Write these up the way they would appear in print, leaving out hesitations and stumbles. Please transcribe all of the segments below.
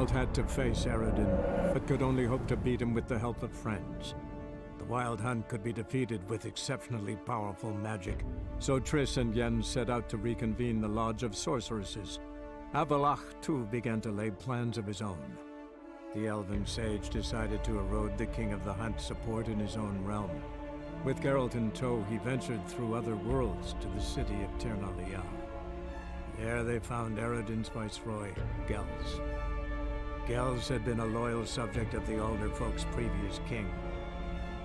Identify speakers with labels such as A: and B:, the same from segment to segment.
A: Geralt had to face Eredin, but could only hope to beat him with the help of friends. The Wild Hunt could be defeated with exceptionally powerful magic, so Triss and Yen set out to reconvene the Lodge of Sorceresses. Avallac'h, too, began to lay plans of his own. The elven sage decided to erode the King of the Hunt's support in his own realm. With Geralt in tow, he ventured through other worlds to the city of Tir na Lial. There they found Eredin's viceroy, Gels. Gels had been a loyal subject of the Alderfolk's previous king.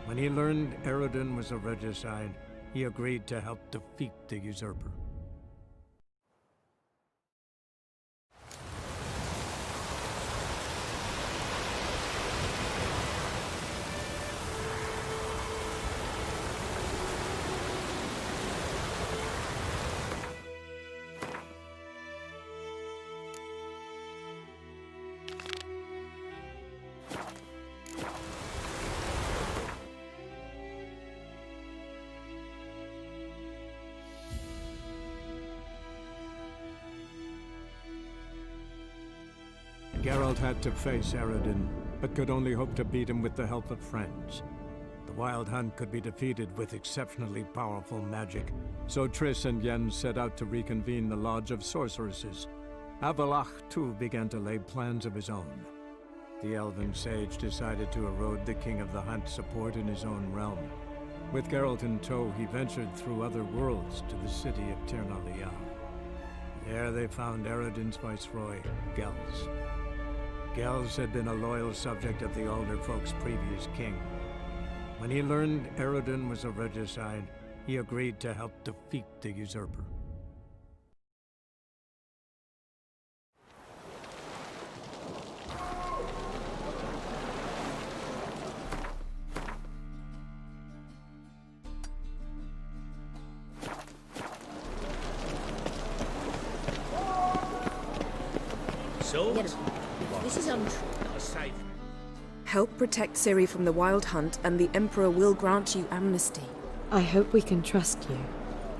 A: When he learned Eredin was a regicide, he agreed to help defeat the usurper. Geralt had to face Eredin, but could only hope to beat him with the help of friends. The Wild Hunt could be defeated with exceptionally powerful magic, so Triss and Yen set out to reconvene the Lodge of Sorceresses. Avallac'h, too, began to lay plans of his own. The elven sage decided to erode the King of the Hunt's support in his own realm. With Geralt in tow, he ventured through other worlds to the city of Tir na Lial. There they found Eredin's viceroy, Gels. Gels had been a loyal subject of the Alderfolk's previous king. When he learned Eredin was a regicide, he agreed to help defeat the usurper.
B: So? This is untrue.
C: Help protect Ciri from the Wild Hunt, and the Emperor will grant you amnesty.
D: I hope we can trust you.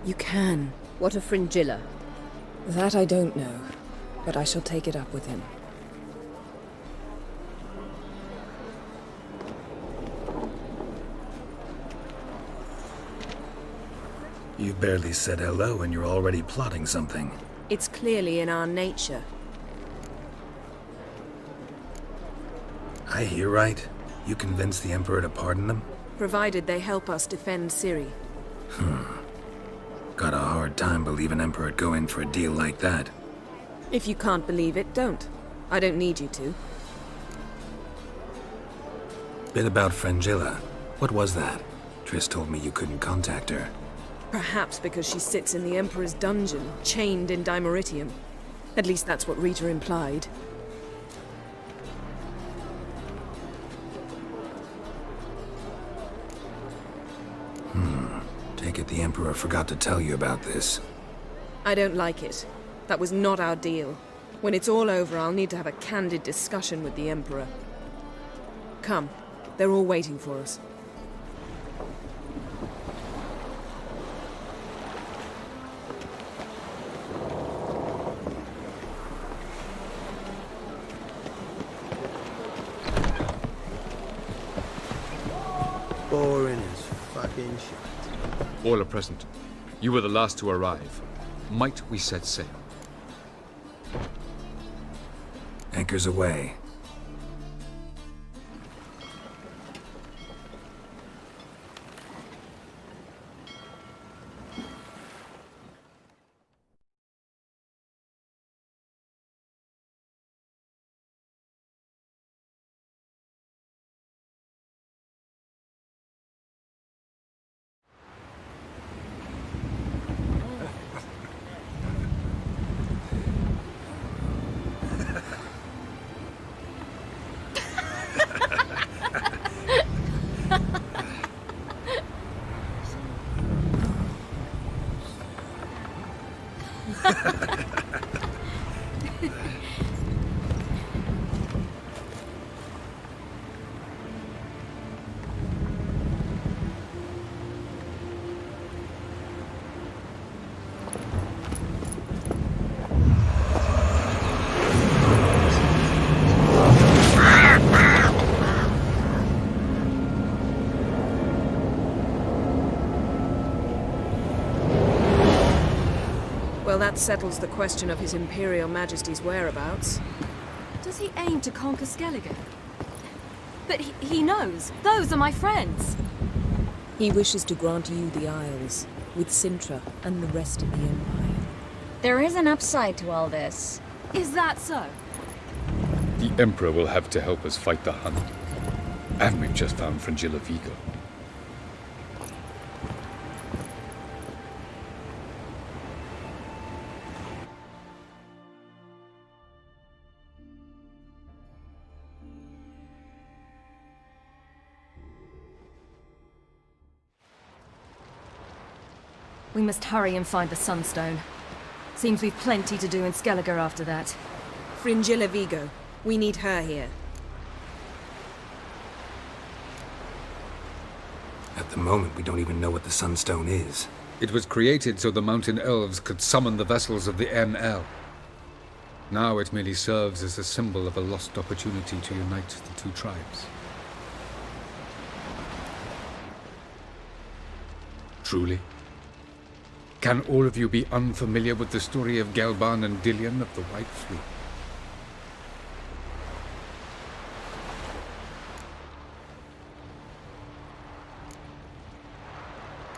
C: You can.
B: What of Fringilla?
C: That I don't know, but I shall take it up with him.
E: You've barely said hello and you're already plotting something.
C: It's clearly in our nature.
E: I hear right? You convinced the Emperor to pardon them?
C: Provided they help us defend Ciri.
E: Got a hard time believing Emperor'd go in for a deal like that.
C: If you can't believe it, don't. I don't need you to.
E: Bit about Fringilla. What was that? Triss told me you couldn't contact her.
C: Perhaps because she sits in the Emperor's dungeon, chained in Dimeritium. At least that's what Rita implied.
E: Take it the Emperor forgot to tell you about this.
C: I don't like it. That was not our deal. When it's all over, I'll need to have a candid discussion with the Emperor. Come. They're all waiting for us.
F: Boring as fucking shit.
G: All are present. You were the last to arrive. Might we set sail?
E: Anchors away.
C: Well, that settles the question of His Imperial Majesty's whereabouts.
H: Does he aim to conquer Skellige? But he knows. Those are my friends.
B: He wishes to grant you the Isles, with Sintra and the rest of the Empire.
I: There is an upside to all this.
H: Is that so?
G: The Emperor will have to help us fight the Hunt. And we've just found Fringilla Vigo.
H: We must hurry and find the Sunstone. Seems we've plenty to do in Skellige after that.
C: Fringilla Vigo. We need her here.
E: At the moment, we don't even know what the Sunstone is.
G: It was created so the Mountain Elves could summon the vessels of the ML. Now it merely serves as a symbol of a lost opportunity to unite the two tribes. Truly? Can all of you be unfamiliar with the story of Gelban and Dillion of the White Fleet?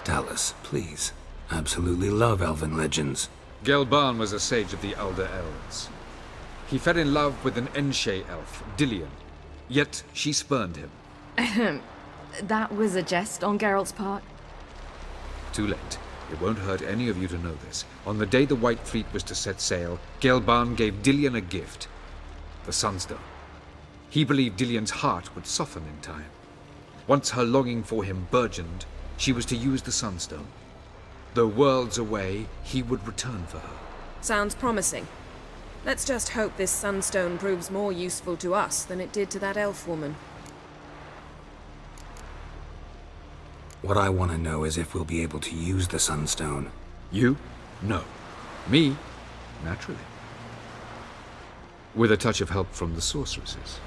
E: Tell us, please. Absolutely love elven legends.
G: Gelban was a sage of the Elder Elves. He fell in love with an Enshe elf, Dillion, yet she spurned him.
H: That was a jest on Geralt's part.
G: Too late. It won't hurt any of you to know this. On the day the White Fleet was to set sail, Gelban gave Dillion a gift. The Sunstone. He believed Dillion's heart would soften in time. Once her longing for him burgeoned, she was to use the Sunstone. Though worlds away, he would return for her.
C: Sounds promising. Let's just hope this Sunstone proves more useful to us than it did to that elf woman.
E: What I want to know is if we'll be able to use the Sunstone.
G: You? No. Me? Naturally. With a touch of help from the sorceresses.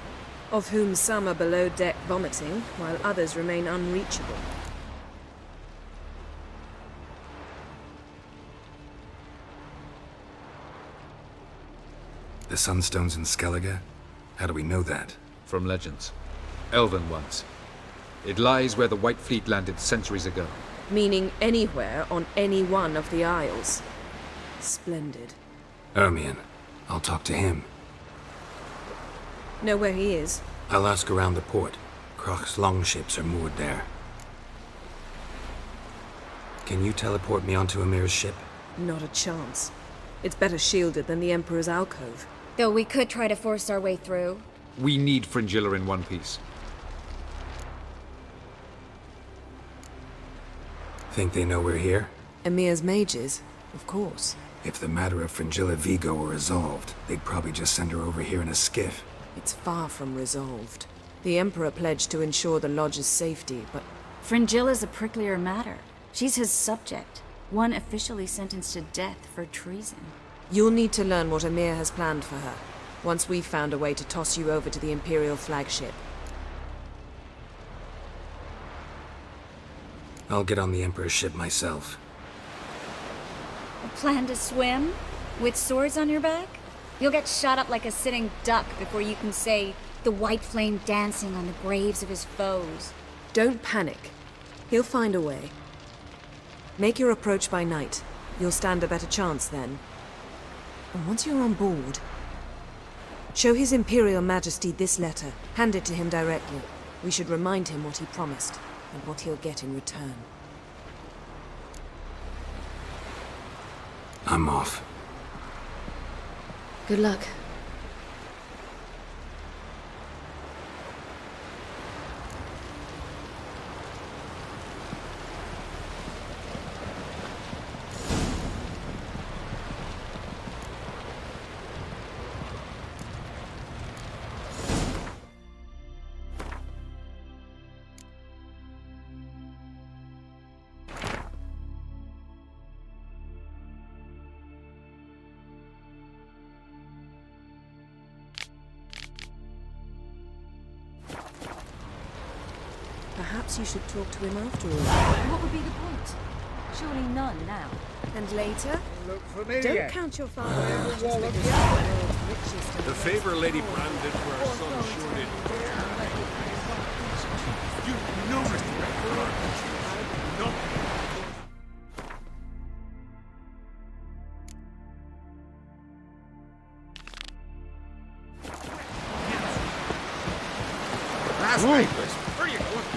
C: Of whom some are below deck vomiting, while others remain unreachable.
E: The Sunstone's in Skellige? How do we know that?
G: From legends. Elven ones. It lies where the White Fleet landed centuries ago.
C: Meaning anywhere on any one of the Isles. Splendid.
E: Ermion. I'll talk to him.
C: Know where he is?
E: I'll ask around the port. Krach's longships are moored there. Can you teleport me onto Amir's ship?
C: Not a chance. It's better shielded than the Emperor's alcove.
I: Though we could try to force our way through.
G: We need Fringilla in one piece.
E: Think they know we're here?
C: Emir's mages, of course.
E: If the matter of Fringilla Vigo were resolved, they'd probably just send her over here in a skiff.
C: It's far from resolved. The Emperor pledged to ensure the Lodge's safety, but...
I: Fringilla's a pricklier matter. She's his subject. One officially sentenced to death for treason.
C: You'll need to learn what Emir has planned for her, once we've found a way to toss you over to the Imperial flagship.
E: I'll get on the Emperor's ship myself.
I: Plan to swim? With swords on your back? You'll get shot up like a sitting duck before you can say, the white flame dancing on the graves of his foes.
C: Don't panic. He'll find a way. Make your approach by night. You'll stand a better chance then. And once you're on board, show His Imperial Majesty this letter. Hand it to him directly. We should remind him what he promised, and what he'll get in return.
E: I'm off.
B: Good luck.
C: Perhaps you should talk to him after all.
H: What would be the point? Surely none now.
C: And later?
F: Look familiar.
C: Don't count your father out just because he's the world's richest and
J: The
C: most
J: favor Lady
C: powerful.
J: Bran did for our son sure did. You no respect for our country. No.
F: That's papers. Where are you going?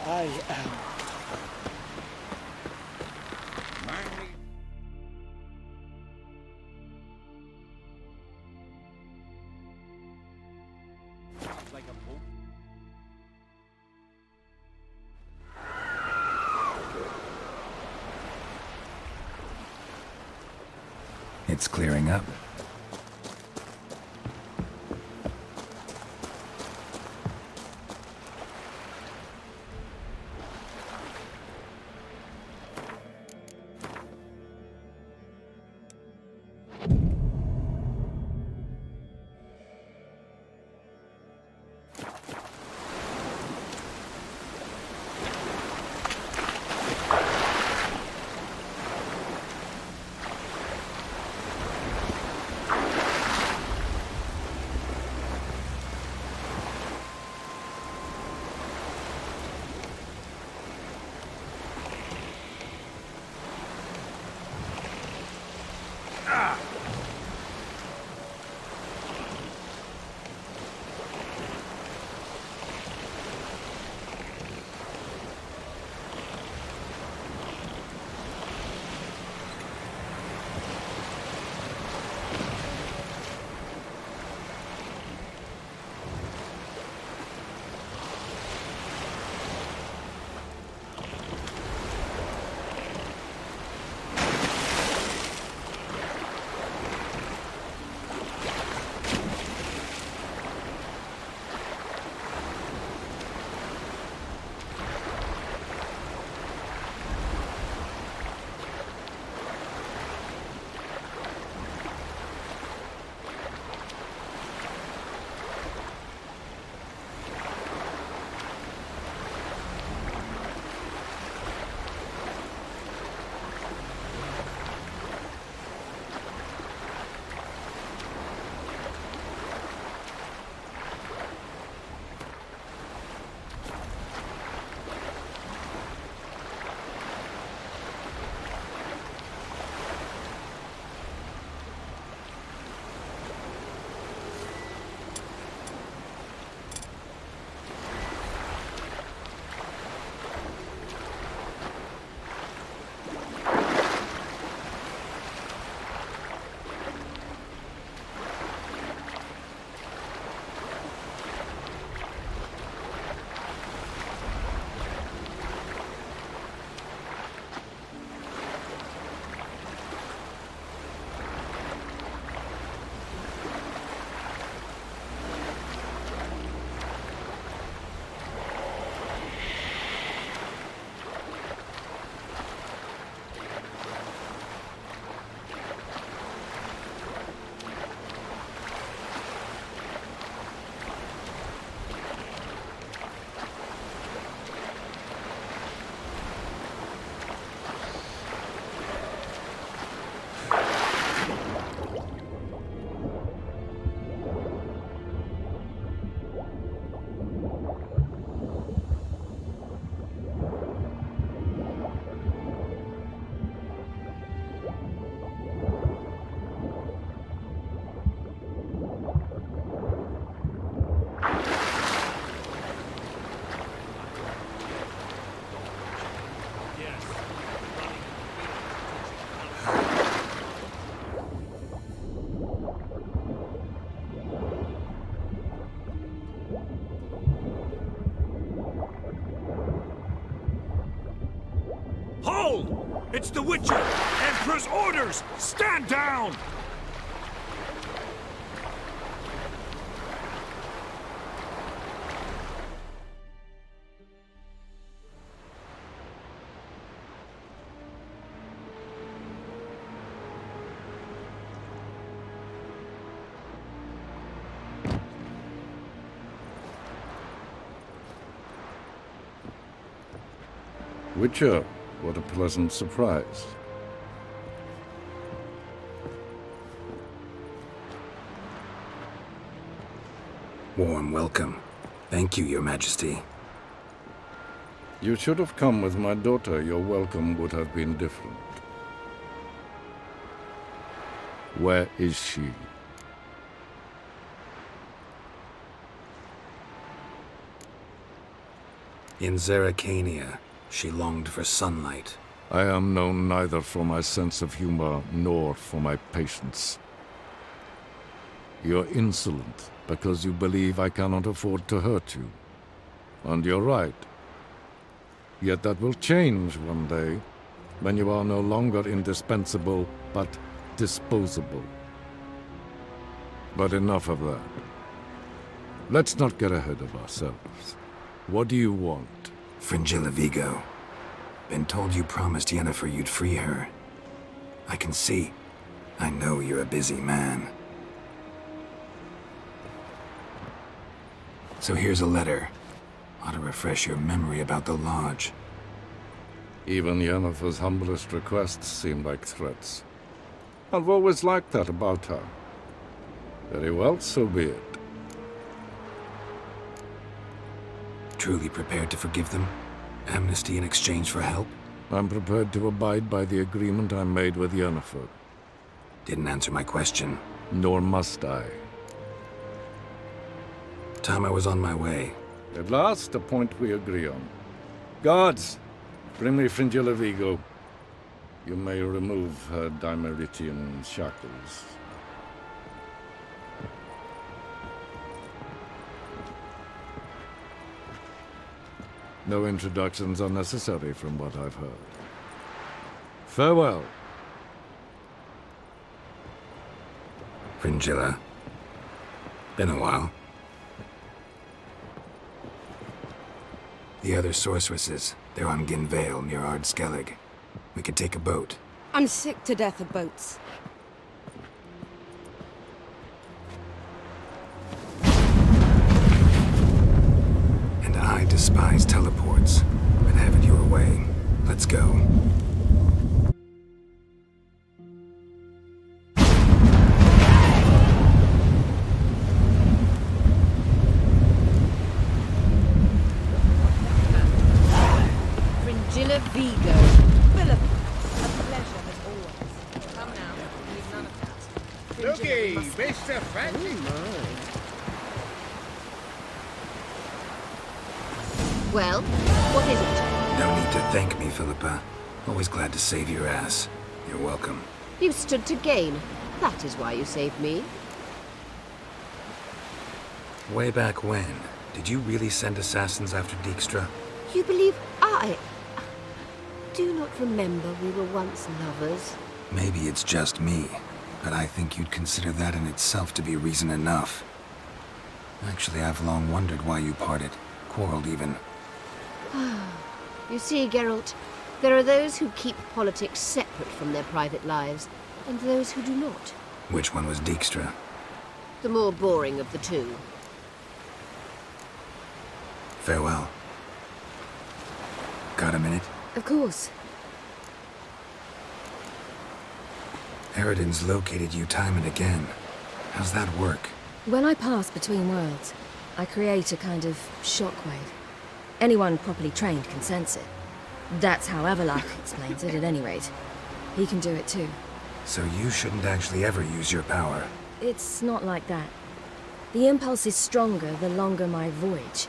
F: I am.
J: Like a boat.
E: It's clearing up.
J: Hold! It's the Witcher! Emperor's orders! Stand down!
K: Witcher, what a pleasant surprise.
E: Warm welcome. Thank you, Your Majesty.
K: You should have come with my daughter. Your welcome would have been different. Where is she?
E: In Zeracania, she longed for sunlight.
K: I am known neither for my sense of humor nor for my patience. You're insolent because you believe I cannot afford to hurt you. And you're right. Yet that will change one day, when you are no longer indispensable, but disposable. But enough of that. Let's not get ahead of ourselves. What do you want?
E: Fringilla Vigo. Been told you promised Yennefer you'd free her. I can see. I know you're a busy man. So here's a letter. Ought to refresh your memory about the Lodge.
K: Even Yennefer's humblest requests seem like threats. I've always liked that about her. Very well, so be it.
E: Truly prepared to forgive them? Amnesty in exchange for help?
K: I'm prepared to abide by the agreement I made with Yennefer.
E: Didn't answer my question.
K: Nor must I.
E: Time I was on my way.
K: At last, a point we agree on. Guards, bring me Fringilla Vigo. You may remove her Dimeritian shackles. No introductions are necessary from what I've heard. Farewell.
E: Fringilla. Been a while. The other sorceresses, they're on Ginvale near Ard-Skellig. We could take a boat.
L: I'm sick to death of boats.
E: And I despise teleports, but have it your way. Let's go.
L: Fringilla Vigo. Philip, a pleasure as always. Come now, leave none of that.
F: Looky, Mr. Frantic.
L: Well, what is it?
E: No need to thank me, Philippa. Always glad to save your ass. You're welcome.
L: You stood to gain. That is why you saved me.
E: Way back when, did you really send assassins after Dijkstra?
L: You believe I do not remember we were once lovers?
E: Maybe it's just me, but I think you'd consider that in itself to be reason enough. Actually, I've long wondered why you parted. Quarreled even.
L: You see, Geralt, there are those who keep politics separate from their private lives, and those who do not.
E: Which one was Dijkstra?
L: The more boring of the two.
E: Farewell. Got a minute?
B: Of course.
E: Eridan's located you time and again. How's that work?
B: When I pass between worlds, I create a kind of shockwave. Anyone properly trained can sense it. That's how Everlark explains it, at any rate. He can do it too.
E: So you shouldn't actually ever use your power.
B: It's not like that. The impulse is stronger the longer my voyage.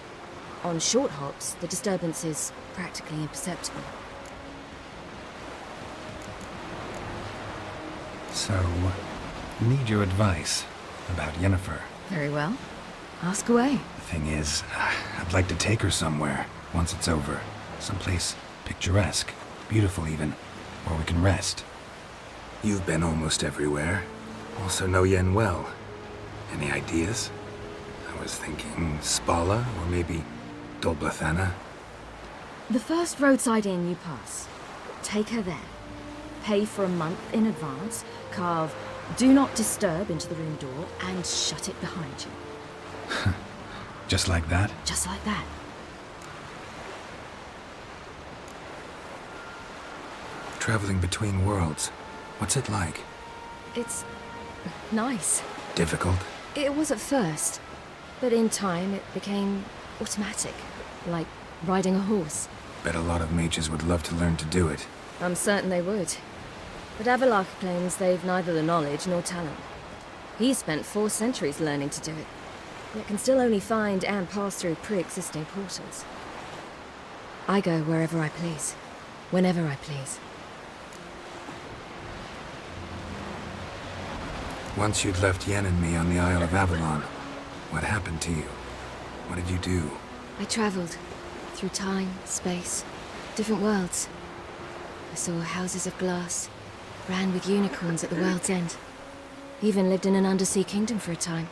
B: On short hops, the disturbance is practically imperceptible.
E: So, need your advice about Yennefer.
B: Very well. Ask away.
E: The thing is, I'd like to take her somewhere, once it's over. Someplace picturesque, beautiful even, where we can rest. You've been almost everywhere. Also know Yen well. Any ideas? I was thinking Spala, or maybe Dolblathana.
B: The first roadside inn you pass. Take her there. Pay for a month in advance, carve "Do Not Disturb" into the room door, and shut it behind you.
E: Just like that?
B: Just like that.
E: Traveling between worlds. What's it like?
B: It's nice.
E: Difficult?
B: It was at first, but in time it became automatic, like riding a horse.
E: Bet a lot of mages would love to learn to do it.
B: I'm certain they would. But Avalok claims they've neither the knowledge nor talent. He spent 4 centuries learning to do it, yet can still only find and pass through pre-existing portals. I go wherever I please, whenever I please.
E: Once you'd left Yen and me on the Isle of Avalon, what happened to you? What did you do?
B: I traveled through time, space, different worlds. I saw houses of glass, ran with unicorns at the world's end. Even lived in an undersea kingdom for a time.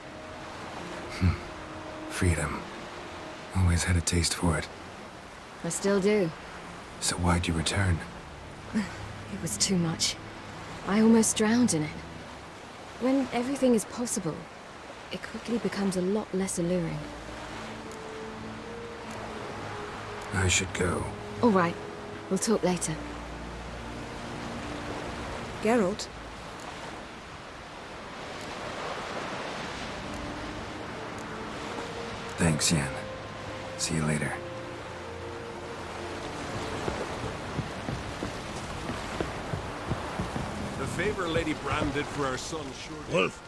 E: Freedom. Always had a taste for it.
B: I still do.
E: So why'd you return?
B: It was too much. I almost drowned in it. When everything is possible, it quickly becomes a lot less alluring.
E: I should go.
B: All right. We'll talk later.
C: Geralt?
E: Thanks, Yen. See you later.
J: The favor Lady Bran did for our son sure did.
F: Wolf,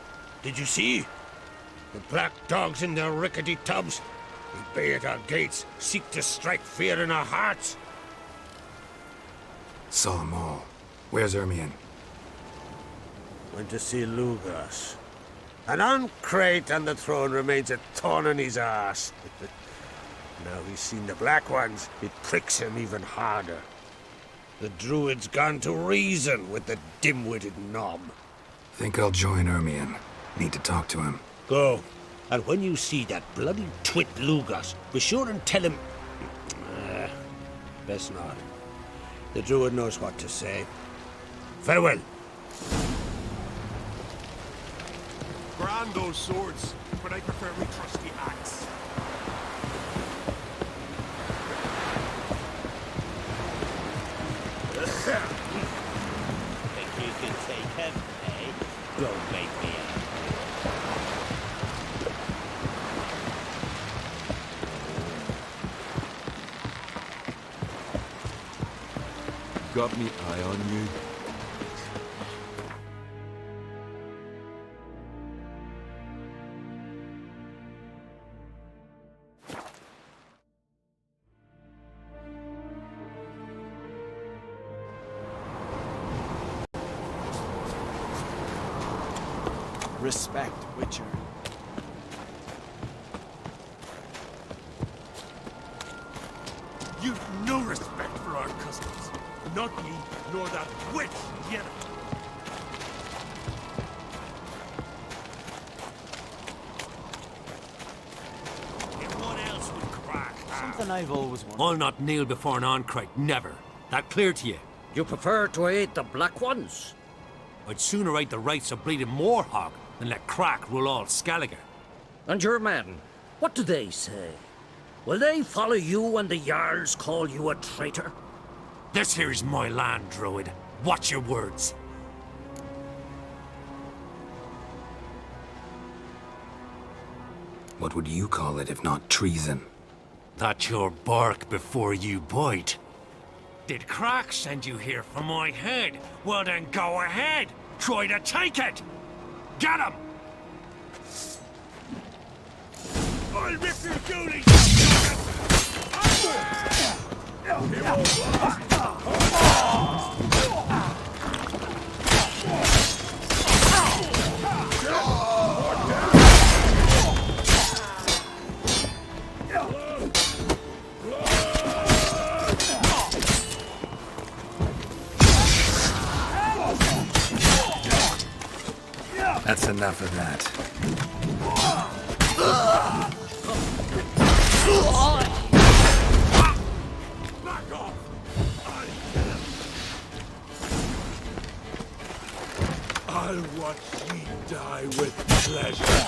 F: did you see? The black dogs in their rickety tubs. We bay at our gates, seek to strike fear in our hearts.
E: Saw 'em all. Where's Ermion?
F: Went to see Lugas. An uncrate on the throne remains a thorn in his ass. Now he's seen the Black Ones, it pricks him even harder. The druid's gone to reason with the dim-witted knob.
E: Think I'll join Ermion. Need to talk to him.
F: Go. And when you see that bloody twit Lugas, be sure and tell him... best not. The druid knows what to say. Farewell.
J: Grand those swords, but I prefer my trusty axe.
F: Think you can take him, eh? Don't make me
J: Got me eye on you.
M: Respect, Witcher.
J: You've no respect for our customs. Not ye, nor that witch, Yenna. What else would crack?
M: Something I've always wanted.
N: I'll not kneel before an Oncrite, never. That clear to you?
O: You prefer to aid the Black Ones?
N: I'd sooner aid the rights of bleeding Moorhog than let Crack rule all Skellige.
O: And your men, what do they say? Will they follow you when the Jarls call you a traitor?
N: This here's my land, Druid. Watch your words.
E: What would you call it if not treason?
N: That's your bark before you bite. Did Crack send you here for my head? Well then go ahead. Try to take it. Get him!
J: I'll rip your goonies!
E: That's enough of that.
J: Back off! I'll watch ye die with pleasure.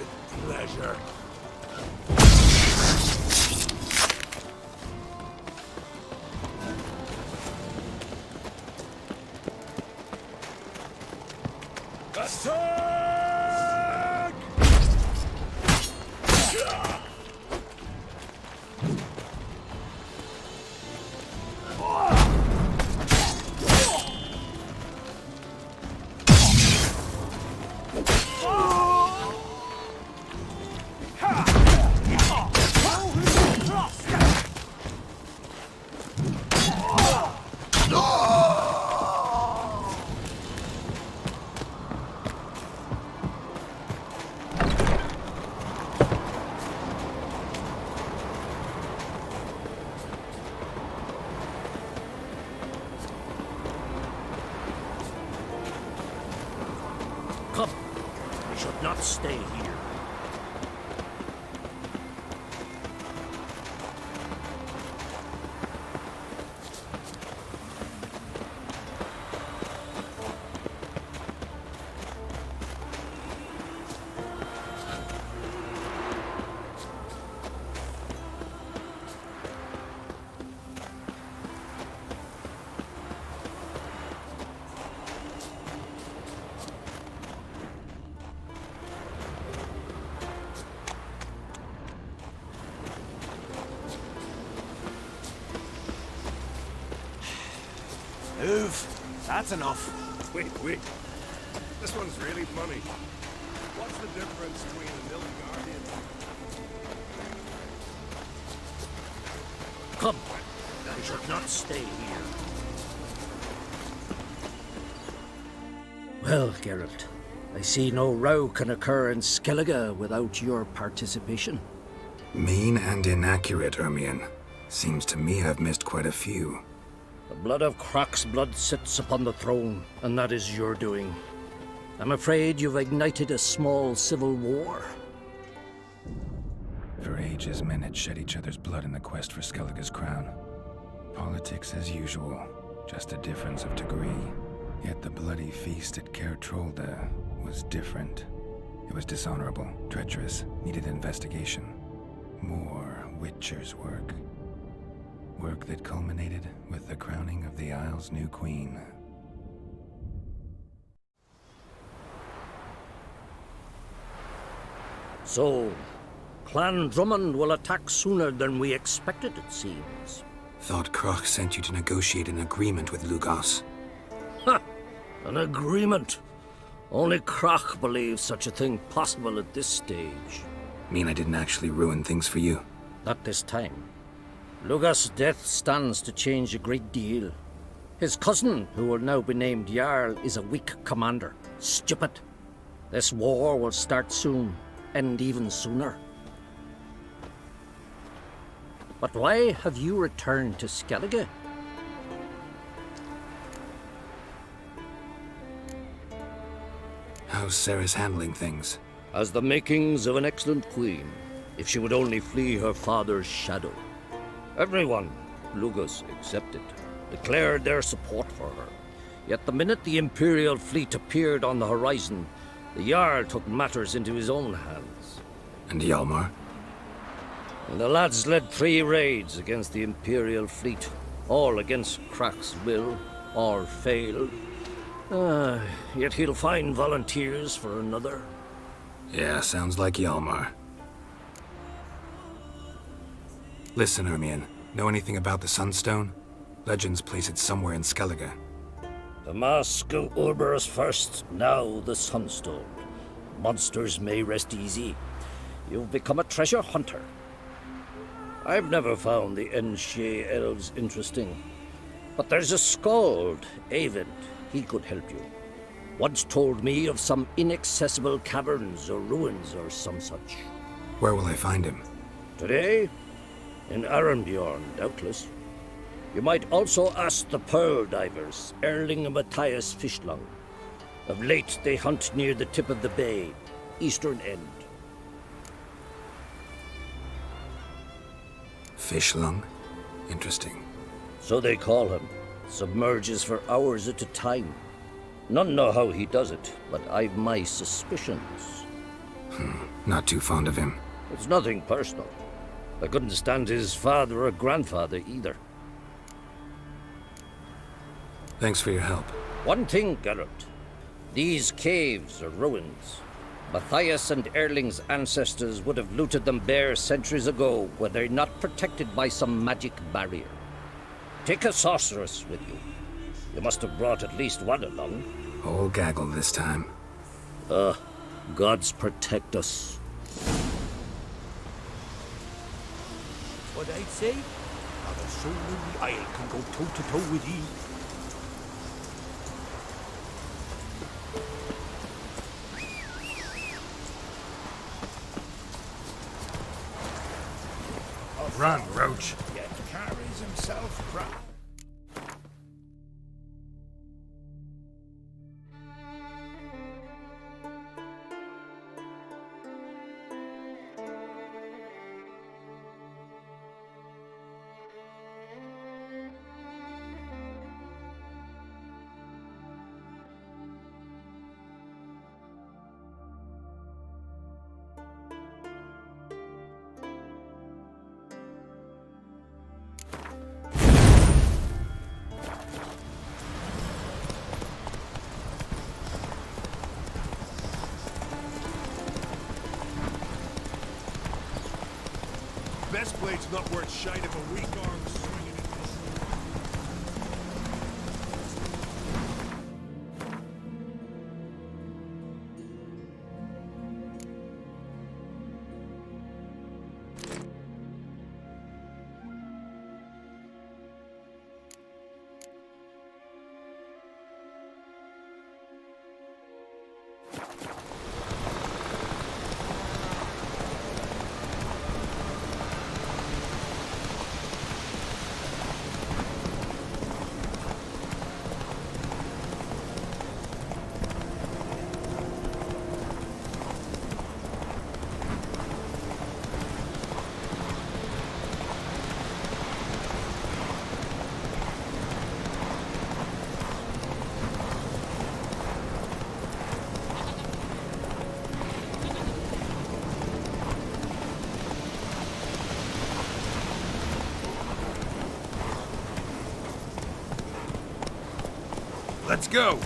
J: With pleasure. Attack!
O: Come. We should not stay here.
M: Move. That's enough.
J: Wait. This one's really funny. What's the difference between a Nilfgaardian?
O: Come. We should not stay here. Well, Geralt, I see no row can occur in Skellige without your participation.
E: Mean and inaccurate, Ermion. Seems to me I've missed quite a few.
O: The blood of Croc's blood sits upon the throne, and that is your doing. I'm afraid you've ignited a small civil war.
E: For ages, men had shed each other's blood in the quest for Skellige's crown. Politics as usual, just a difference of degree. Yet the bloody feast at Caer Trolda was different. It was dishonorable, treacherous, needed investigation. More Witcher's work. Work that culminated with the crowning of the Isle's new queen.
O: So, Clan Drummond will attack sooner than we expected, it seems.
E: Thought Croc sent you to negotiate an agreement with Lugos.
O: Ha! An agreement? Only Croc believes such a thing possible at this stage.
E: Mean I didn't actually ruin things for you?
O: Not this time. Lugos' death stands to change a great deal. His cousin, who will now be named Jarl, is a weak commander. Stupid. This war will start soon, end even sooner. But why have you returned to Skellige?
E: How's Sarah's handling things?
O: Has the makings of an excellent queen, if she would only flee her father's shadow. Everyone, Lugos excepted, declared their support for her. Yet the minute the Imperial fleet appeared on the horizon, the Jarl took matters into his own hands.
E: And Hjalmar?
O: And the lads led 3 raids against the Imperial fleet, all against Croc's will, or failed. Yet he'll find volunteers for another.
E: Yeah, sounds like Hjalmar. Listen, Ermion, know anything about the Sunstone? Legends place it somewhere in Skellige.
O: The Mask of Urberus first, now the Sunstone. Monsters may rest easy. You've become a treasure hunter. I've never found the Enshe elves interesting. But there's a skald, Eyvind. He could help you. Once told me of some inaccessible caverns or ruins or some such.
E: Where will I find him?
O: Today? In Arenbjorn, doubtless. You might also ask the pearl divers, Erling and Matthias Fishlung. Of late, they hunt near the tip of the bay, eastern end.
E: Fishlung? Interesting.
O: So they call him. Submerges for hours at a time. None know how he does it, but I've my suspicions.
E: Not too fond of him.
O: It's nothing personal. I couldn't stand his father or grandfather either.
E: Thanks for your help.
O: One thing, Geralt. These caves are ruins. Matthias and Erling's ancestors would have looted them bare centuries ago were they not protected by some magic barrier. Take a sorceress with you. You must have brought at least one along.
E: Whole gaggle this time.
O: Gods protect us.
N: What I'd say? Not a soul in the Isle can go toe-to-toe with ye.
E: Run, Roach.
J: Yet carries himself proud. Best blade's not worth shite if a weak arm's swinging it. Let's go!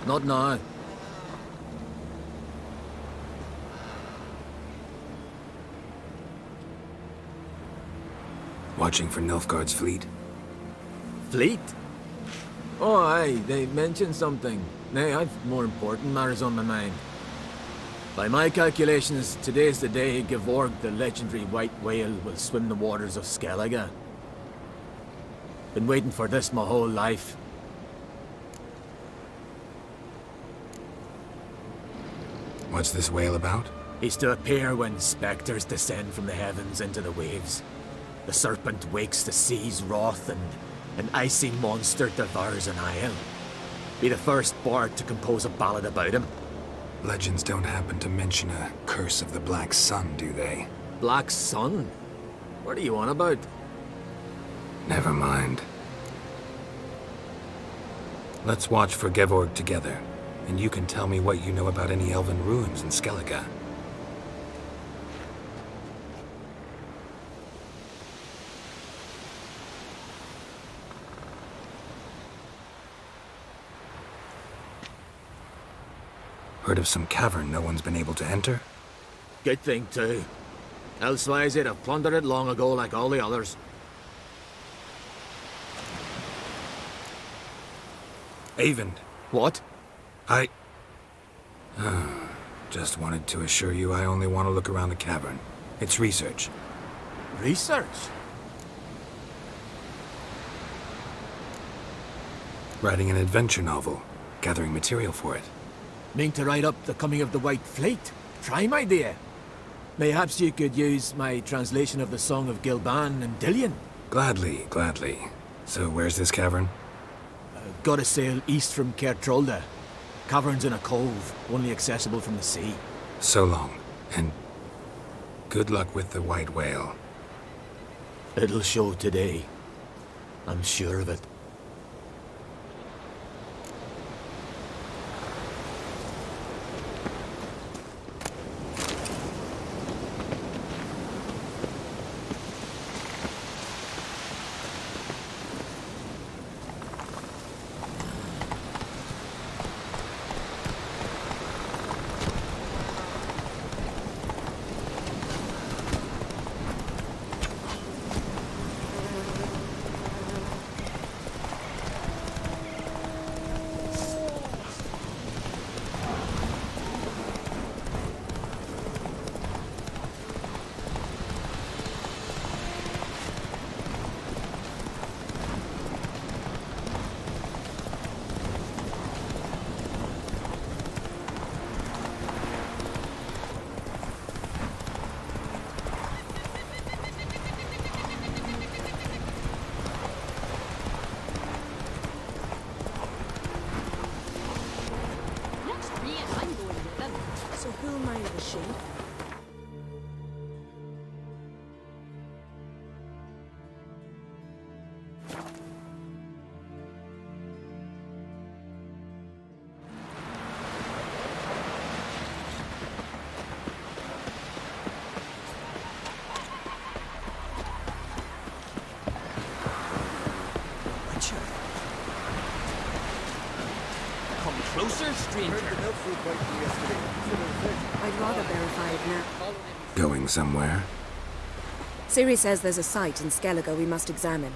P: Not now.
E: Watching for Nilfgaard's fleet.
P: Fleet? Oh, aye, they mentioned something. Nay, I've more important matters on my mind. By my calculations, today's the day Gevorg, the legendary white whale, will swim the waters of Skellige. Been waiting for this my whole life.
E: What's this whale about?
P: He's to appear when spectres descend from the heavens into the waves. The serpent wakes the sea's wrath and an icy monster devours an isle. Be the first bard to compose a ballad about him.
E: Legends don't happen to mention a curse of the Black Sun, do they?
P: Black Sun? What are you on about?
E: Never mind. Let's watch for Gevorg together, and you can tell me what you know about any elven ruins in Skellige. Heard of some cavern no one's been able to enter?
P: Good thing, too. Elsewise, they'd have plundered it long ago like all the others.
E: Avend.
P: What?
E: I... just wanted to assure you I only want to look around the cavern. It's research.
P: Research?
E: Writing an adventure novel. gathering material for it.
P: Mean to write up the coming of the White Fleet? Prime idea. Mayhaps you could use my translation of the Song of Gilban and Dillion?
E: Gladly, gladly. So where's this cavern?
P: Gotta sail east from Cair Trolda. Cavern's in a cove, only accessible from the sea.
E: So long, and good luck with the white whale.
P: It'll show today. I'm sure of it.
C: So who minded the sheep?
N: Come closer, stranger.
C: I'd rather verify it now.
E: Going somewhere?
C: Ciri says there's a site in Skellige we must examine.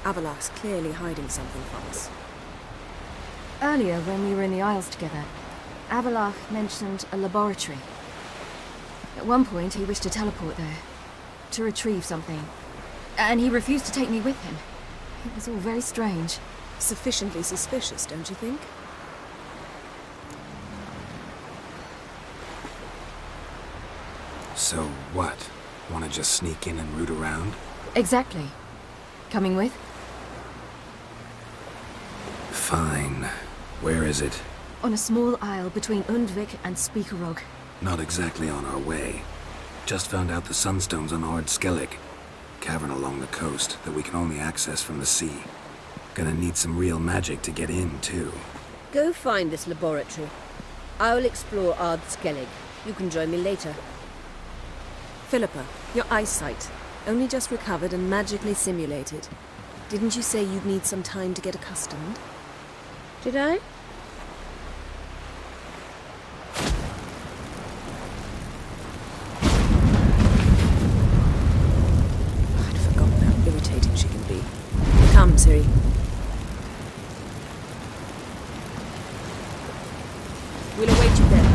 C: Avalach's clearly hiding something from us.
B: Earlier, when we were in the Isles together, Avalach mentioned a laboratory. At one point, he wished to teleport there, to retrieve something, and he refused to take me with him. It was all very strange.
C: Sufficiently suspicious, don't you think?
E: So what? Want to just sneak in and root around?
B: Exactly. Coming with?
E: Fine. Where is it?
B: On a small isle between Undvik and Speakerog.
E: Not exactly on our way. Just found out the sunstones on Ard Skellig. Cavern along the coast that we can only access from the sea. Gonna need some real magic to get in, too.
L: Go find this laboratory. I will explore Ard Skellig. You can join me later.
C: Philippa, your eyesight. Only just recovered and magically simulated. Didn't you say you'd need some time to get accustomed?
L: Did I?
C: I'd forgotten how irritating she can be. Come, Ciri. We'll await you there.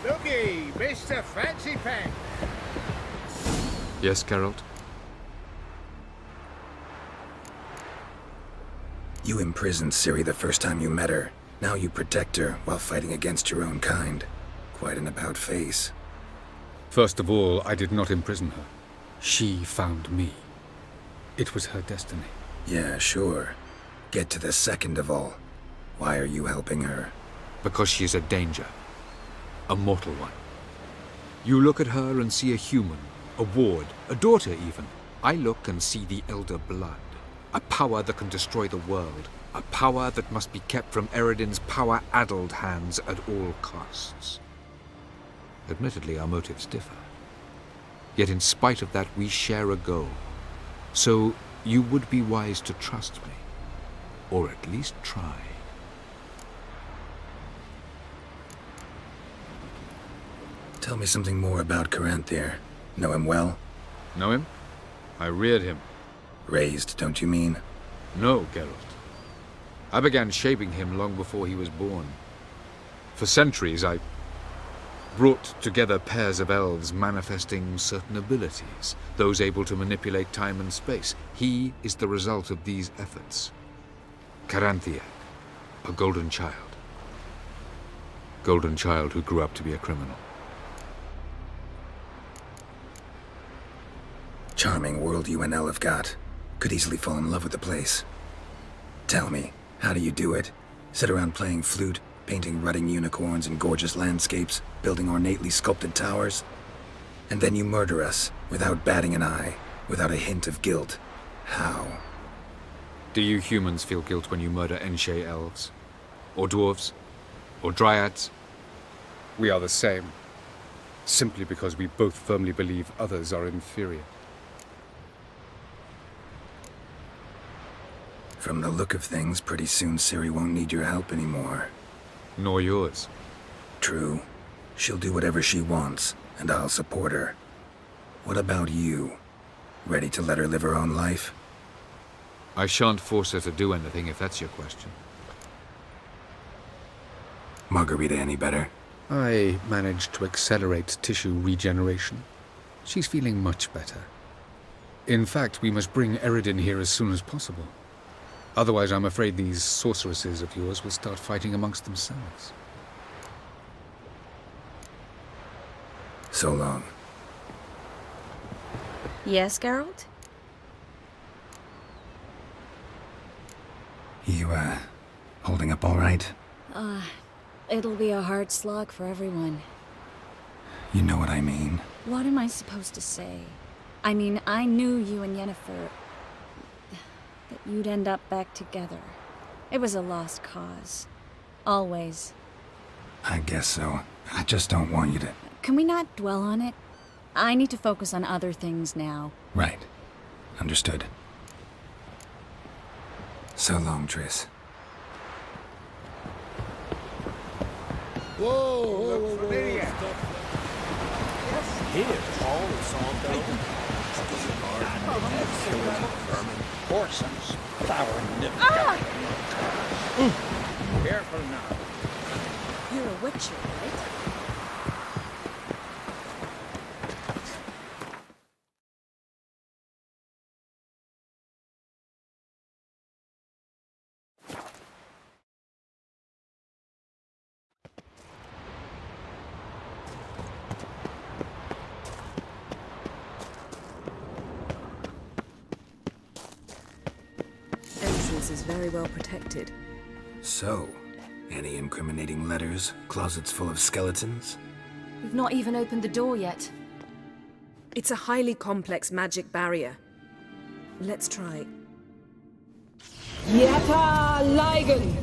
F: Looky, Mr. Fancy Pants.
G: Yes, Geralt?
E: You imprisoned Ciri the first time you met her. Now you protect her while fighting against your own kind. Quite an about-face.
G: First of all, I did not imprison her. She found me. It was her destiny.
E: Yeah, sure. Get to the second of all. Why are you helping her?
G: Because she is a danger. A mortal one. You look at her and see a human, a ward, a daughter even. I look and see the Elder Blood. A power that can destroy the world. A power that must be kept from Eredin's power-addled hands at all costs. Admittedly, our motives differ. Yet in spite of that, we share a goal. So you would be wise to trust me. Or at least try.
E: Tell me something more about Caranthir. Know him well?
G: Know him? I reared him.
E: Raised, don't you mean?
G: No, Geralt. I began shaping him long before he was born. For centuries, I brought together pairs of elves manifesting certain abilities, those able to manipulate time and space. He is the result of these efforts. Caranthia, a golden child. Golden child who grew up to be a criminal.
E: Charming world you and Elle have got. Could easily fall in love with the place. Tell me, how do you do it? Sit around playing flute, painting rutting unicorns and gorgeous landscapes, building ornately sculpted towers? And then you murder us, without batting an eye, without a hint of guilt. How?
G: Do you humans feel guilt when you murder Enshe elves? Or dwarves? Or dryads? We are the same. Simply because we both firmly believe others are inferior.
E: From the look of things, pretty soon Ciri won't need your help anymore.
G: Nor yours.
E: True. She'll do whatever she wants, and I'll support her. What about you? Ready to let her live her own life?
G: I shan't force her to do anything, if that's your question.
E: Margarita any better?
G: I managed to accelerate tissue regeneration. She's feeling much better. In fact, we must bring Eredin here as soon as possible. Otherwise, I'm afraid these sorceresses of yours will start fighting amongst themselves.
E: So long.
B: Yes, Geralt?
E: You, holding up all right?
I: It'll be a hard slog for everyone.
E: You know what I mean.
I: What am I supposed to say? I mean, I knew you and Yennefer... that you'd end up back together. It was a lost cause. Always.
E: I guess so. I just don't want you to...
I: Can we not dwell on it? I need to focus on other things now.
E: Right. Understood. So long, Triss.
J: Whoa! Familiar.
O: Here, all is all down. Horses, flowering nip. Careful now.
C: You're a witcher, right? Entrance is very well protected.
E: So, any incriminating letters? Closets full of skeletons?
B: We've not even opened the door yet.
C: It's a highly complex magic barrier. Let's try.
L: Yata Ligen!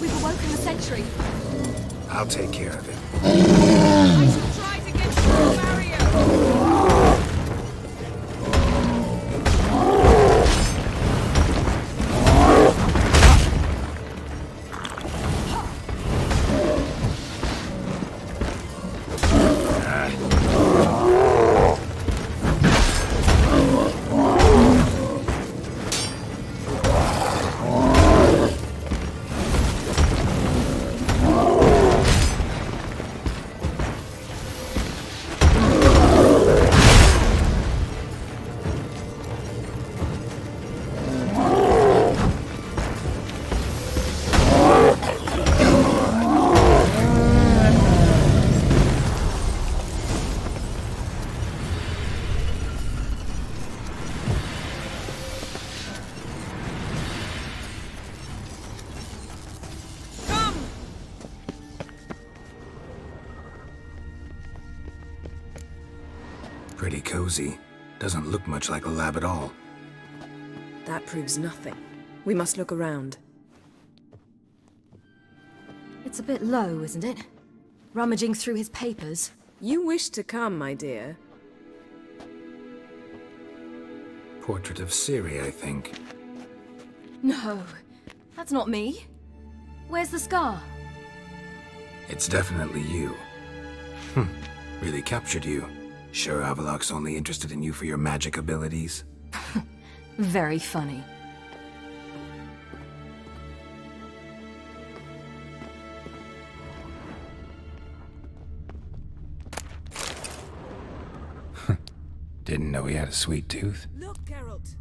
H: We've awoken the sentry.
E: I'll take care of it.
H: I shall try to get through the barrier.
E: Pretty cozy. Doesn't look much like a lab at all.
C: That proves nothing. We must look around.
B: It's a bit low, isn't it? Rummaging through his papers.
C: You wish to come, my dear.
E: Portrait of Ciri, I think.
B: No, that's not me. Where's the scar?
E: It's definitely you. Really captured you. Sure Avalok's only interested in you for your magic abilities?
H: Very funny.
E: Didn't know he had a sweet tooth.
C: Look, Geralt.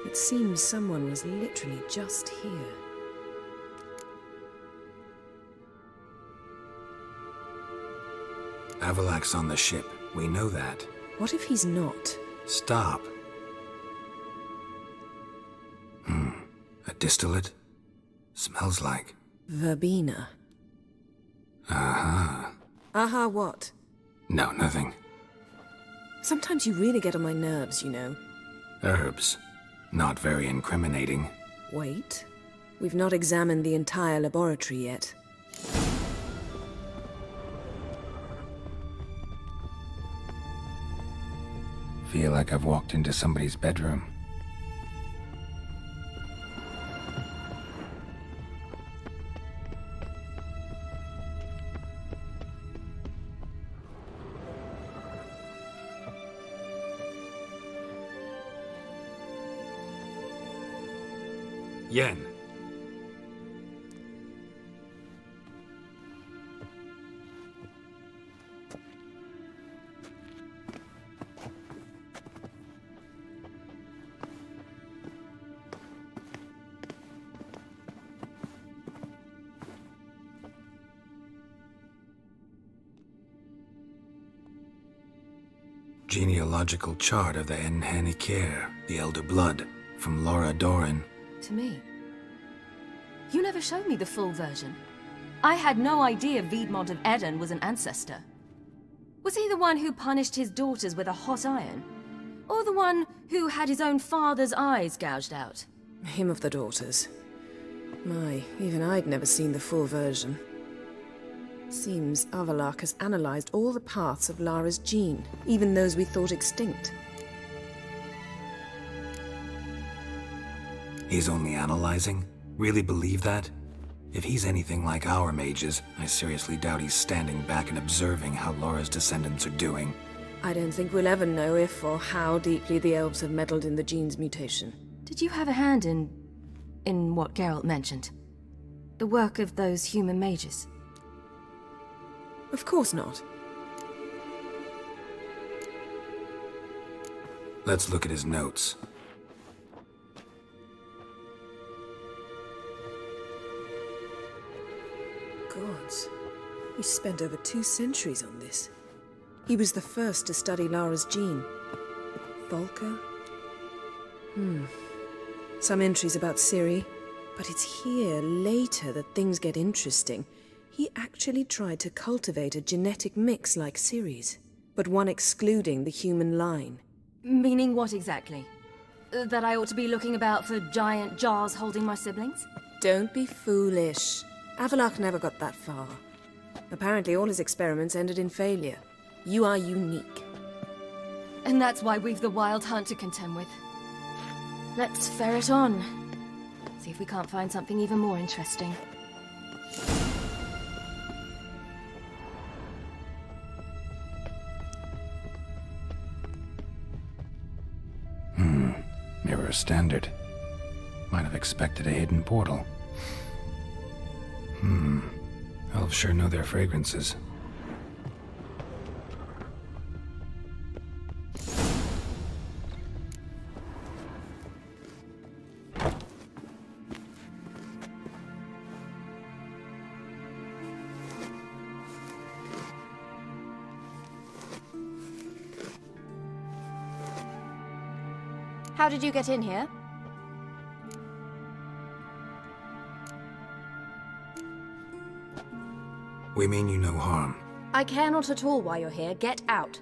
C: It seems someone was literally just here.
E: Avalak's on the ship. We know that.
C: What if he's not?
E: Stop. A distillate? Smells like...
C: Verbena.
E: Uh-huh.
C: Aha, what?
E: No, nothing.
C: Sometimes you really get on my nerves, you know.
E: Herbs. Not very incriminating.
C: Wait. We've not examined the entire laboratory yet.
E: Feel like I've walked into somebody's bedroom. Yen. Genealogical chart of the Enhanikir, the Elder Blood, from Laura Doran.
H: To me. You never showed me the full version. I had no idea Viedmont of Eden was an ancestor. Was he the one who punished his daughters with a hot iron? Or the one who had his own father's eyes gouged out?
C: Him of the daughters. My, even I'd never seen the full version. Seems Avalak has analyzed all the paths of Lara's gene, even those we thought extinct.
E: He's only analyzing? Really believe that? If he's anything like our mages, I seriously doubt he's standing back and observing how Laura's descendants are doing.
C: I don't think we'll ever know if or how deeply the elves have meddled in the gene's mutation.
H: Did you have a hand in what Geralt mentioned? The work of those human mages?
C: Of course not.
E: Let's look at his notes.
C: Gods. He spent over 2 centuries on this. He was the first to study Lara's gene. Volker? Some entries about Ciri, but it's here, later, that things get interesting. He actually tried to cultivate a genetic mix like Ciri's, but one excluding the human line.
H: Meaning what exactly? That I ought to be looking about for giant jars holding my siblings?
C: Don't be foolish. Avalak never got that far. Apparently all his experiments ended in failure. You are unique.
H: And that's why we've the Wild Hunt to contend with. Let's ferret on. See if we can't find something even more interesting.
E: Mirror standard. Might have expected a hidden portal. Elves sure know their fragrances.
B: How did you get in here?
E: We mean you no harm.
B: I care not at all why you're here. Get out.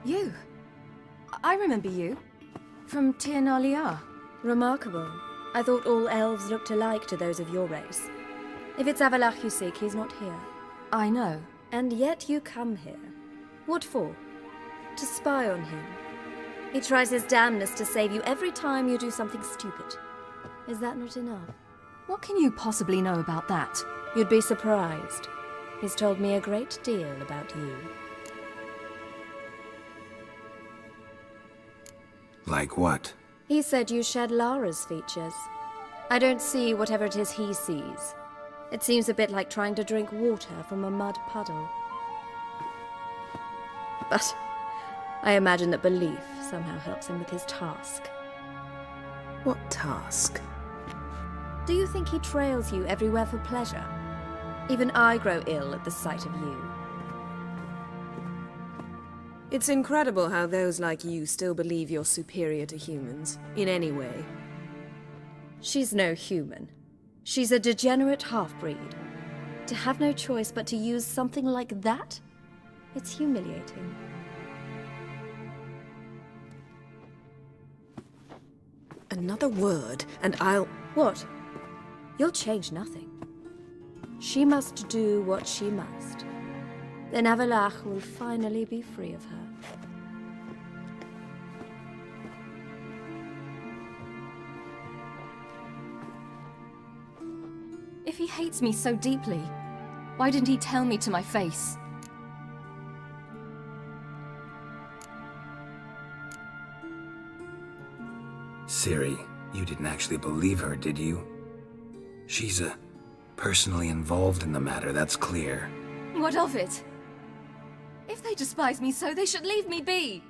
H: You? I remember you. From Tir na Liar.
I: Remarkable. I thought all elves looked alike to those of your race. If it's Avalak you seek, he's not here.
H: I know.
I: And yet you come here. What for? To spy on him?
B: He tries his damnedest to save you every time you do something stupid. Is that not enough?
H: What can you possibly know about that?
B: You'd be surprised. He's told me a great deal about you.
E: Like what?
B: He said you shared Lara's features. I don't see whatever it is he sees. It seems a bit like trying to drink water from a mud puddle. But I imagine that belief somehow helps him with his task.
C: What task?
B: Do you think he trails you everywhere for pleasure? Even I grow ill at the sight of you.
C: It's incredible how those like you still believe you're superior to humans, in any way.
B: She's no human. She's a degenerate half-breed. To have no choice but to use something like that? It's humiliating.
C: Another word, and I'll...
B: What? You'll change nothing. She must do what she must. Then Avalach will finally be free of her.
H: If he hates me so deeply, why didn't he tell me to my face?
E: Ciri, you didn't actually believe her, did you? She's personally involved in the matter, that's clear.
H: What of it? If they despise me so, they should leave me be.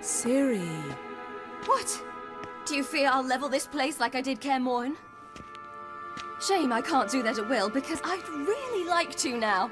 C: Ciri.
H: What? Do you fear I'll level this place like I did Kaer Morhen? Shame I can't do that at will, because I'd really like to now.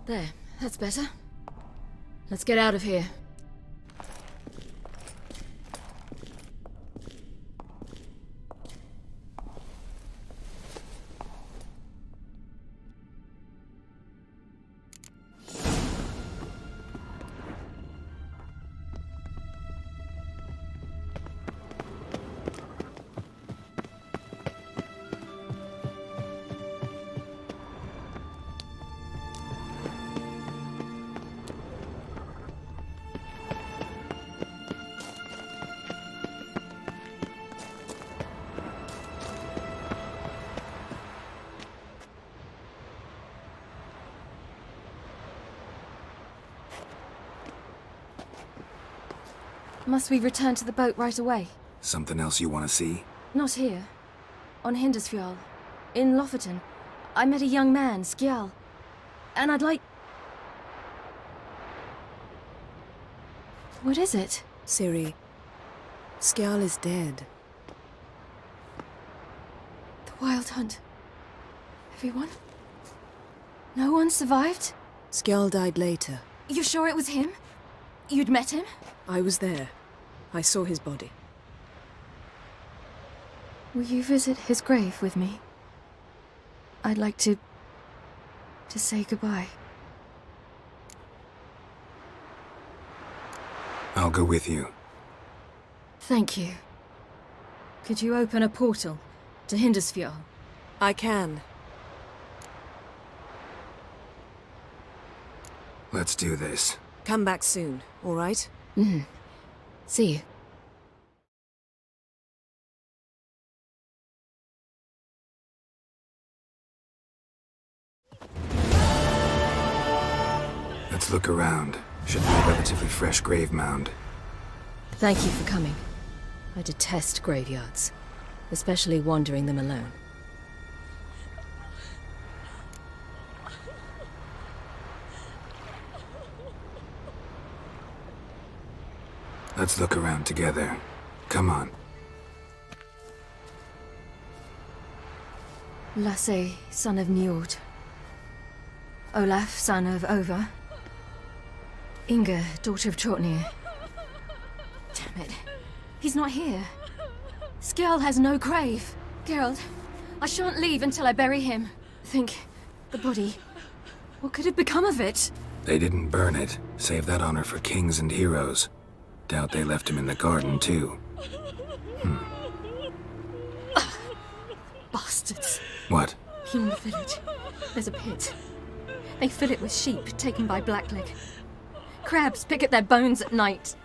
B: There, that's better. Let's get out of here.
H: Must we return to the boat right away?
E: Something else you want to see?
H: Not here. On Hindisfjall, in Lofoten, I met a young man, Skjal. And I'd like... What is it?
C: Ciri, Skjal is dead.
H: The Wild Hunt. Everyone? No one survived?
C: Skjal died later.
H: You sure it was him? You'd met him?
C: I was there. I saw his body.
H: Will you visit his grave with me? I'd like to say goodbye.
E: I'll go with you.
H: Thank you. Could you open a portal to Hindisfjall?
C: I can.
E: Let's do this.
C: Come back soon, all right?
H: See you.
E: Let's look around. Should be a relatively fresh grave mound.
H: Thank you for coming. I detest graveyards, especially wandering them alone.
E: Let's look around together. Come on.
H: Lasse, son of Njord. Olaf, son of Over. Inga, daughter of Trotnir. Damn it. He's not here. Skjal has no grave. Geralt, I shan't leave until I bury him. Think, the body. What could have become of it?
E: They didn't burn it. Save that honor for kings and heroes. Doubt they left him in the garden, too.
H: Bastards.
E: What?
H: In the village, there's a pit. They fill it with sheep taken by Blackleg. Crabs pick at their bones at night.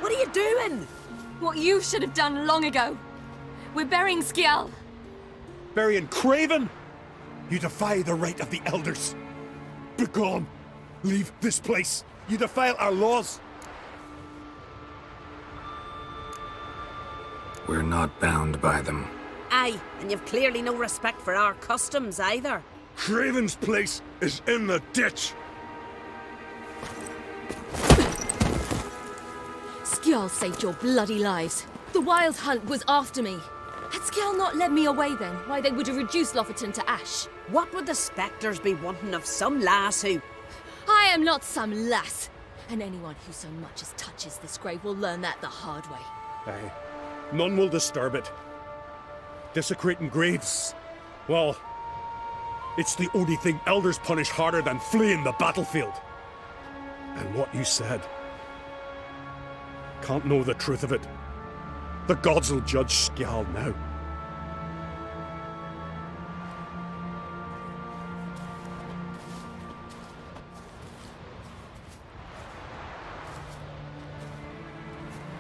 Q: What are you doing?
H: What you should have done long ago. We're burying Skjal.
J: Burying Craven? You defy the right of the elders. Begone! Leave this place. You defile our laws.
E: We're not bound by them.
Q: Aye, and you've clearly no respect for our customs either.
J: Craven's place is in the ditch.
H: Skjal saved your bloody lives. The Wild Hunt was after me. Had Skjal not led me away then, why they would have reduced Lofoten to ash.
Q: What would the spectres be wanting of some lass who...
H: I am not some lass. And anyone who so much as touches this grave will learn that the hard way.
J: Aye. None will disturb it. Desecrating graves. Well, it's the only thing elders punish harder than fleeing the battlefield. And what you said. Can't know the truth of it. The gods will judge Skjal now.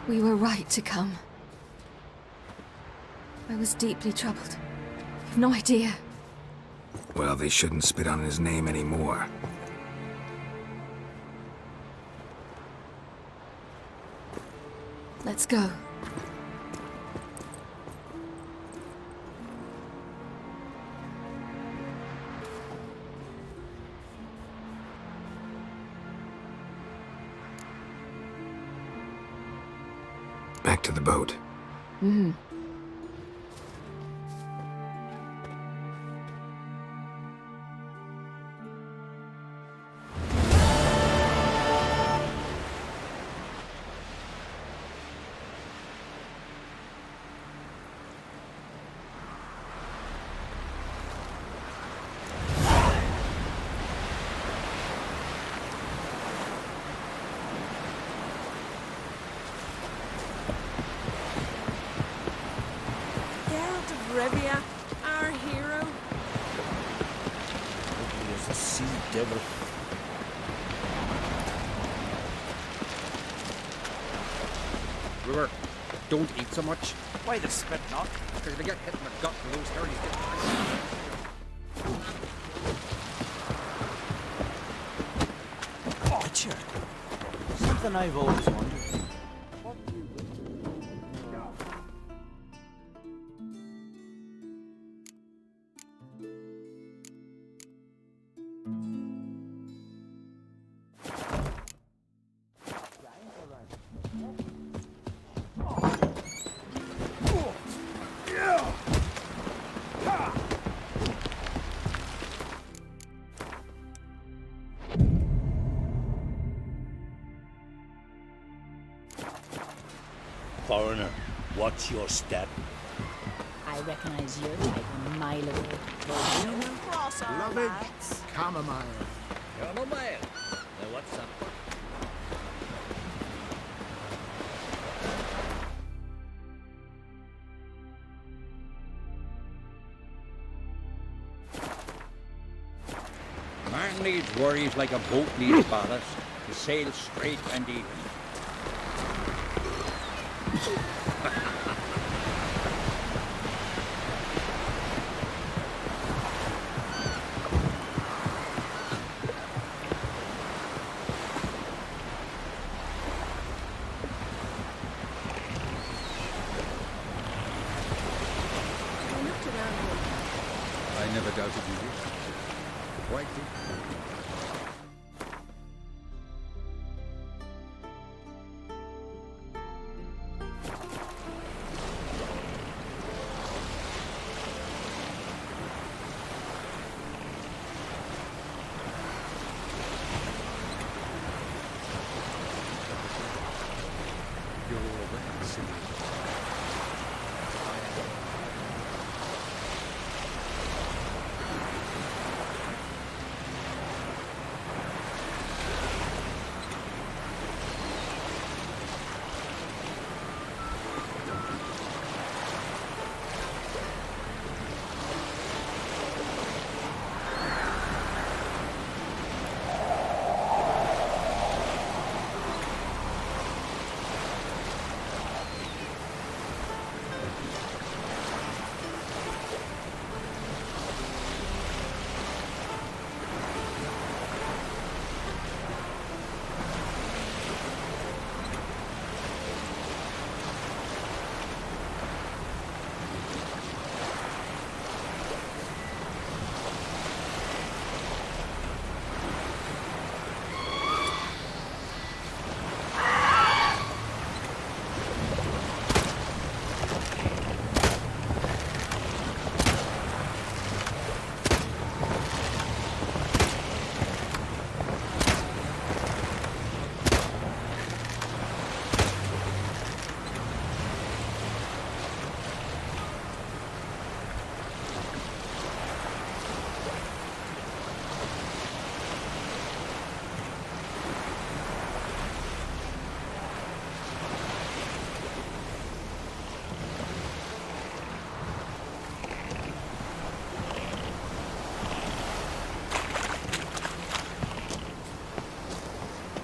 H: We were right to come. I was deeply troubled. You've no idea.
E: Well, they shouldn't spit on his name anymore.
H: Let's go.
E: Back to the boat.
H: Mm-hmm.
Q: Olivia, our hero.
O: Ugly as a sea devil.
G: Brewer, don't eat so much.
M: Why the spit not?
G: Because if you get hit in the gut and those hairies get...
M: Butcher. Something I've always wondered.
O: Foreigner, watch your step.
Q: I recognize your type a mile away. Cross our
P: Lovely
Q: backs.
P: chamomile.
O: Chamomile. Now what's up?
R: Man needs worries like a boat needs ballast to sail straight and even.
G: I never doubted you would. Quite deep. You're aware, Cindy.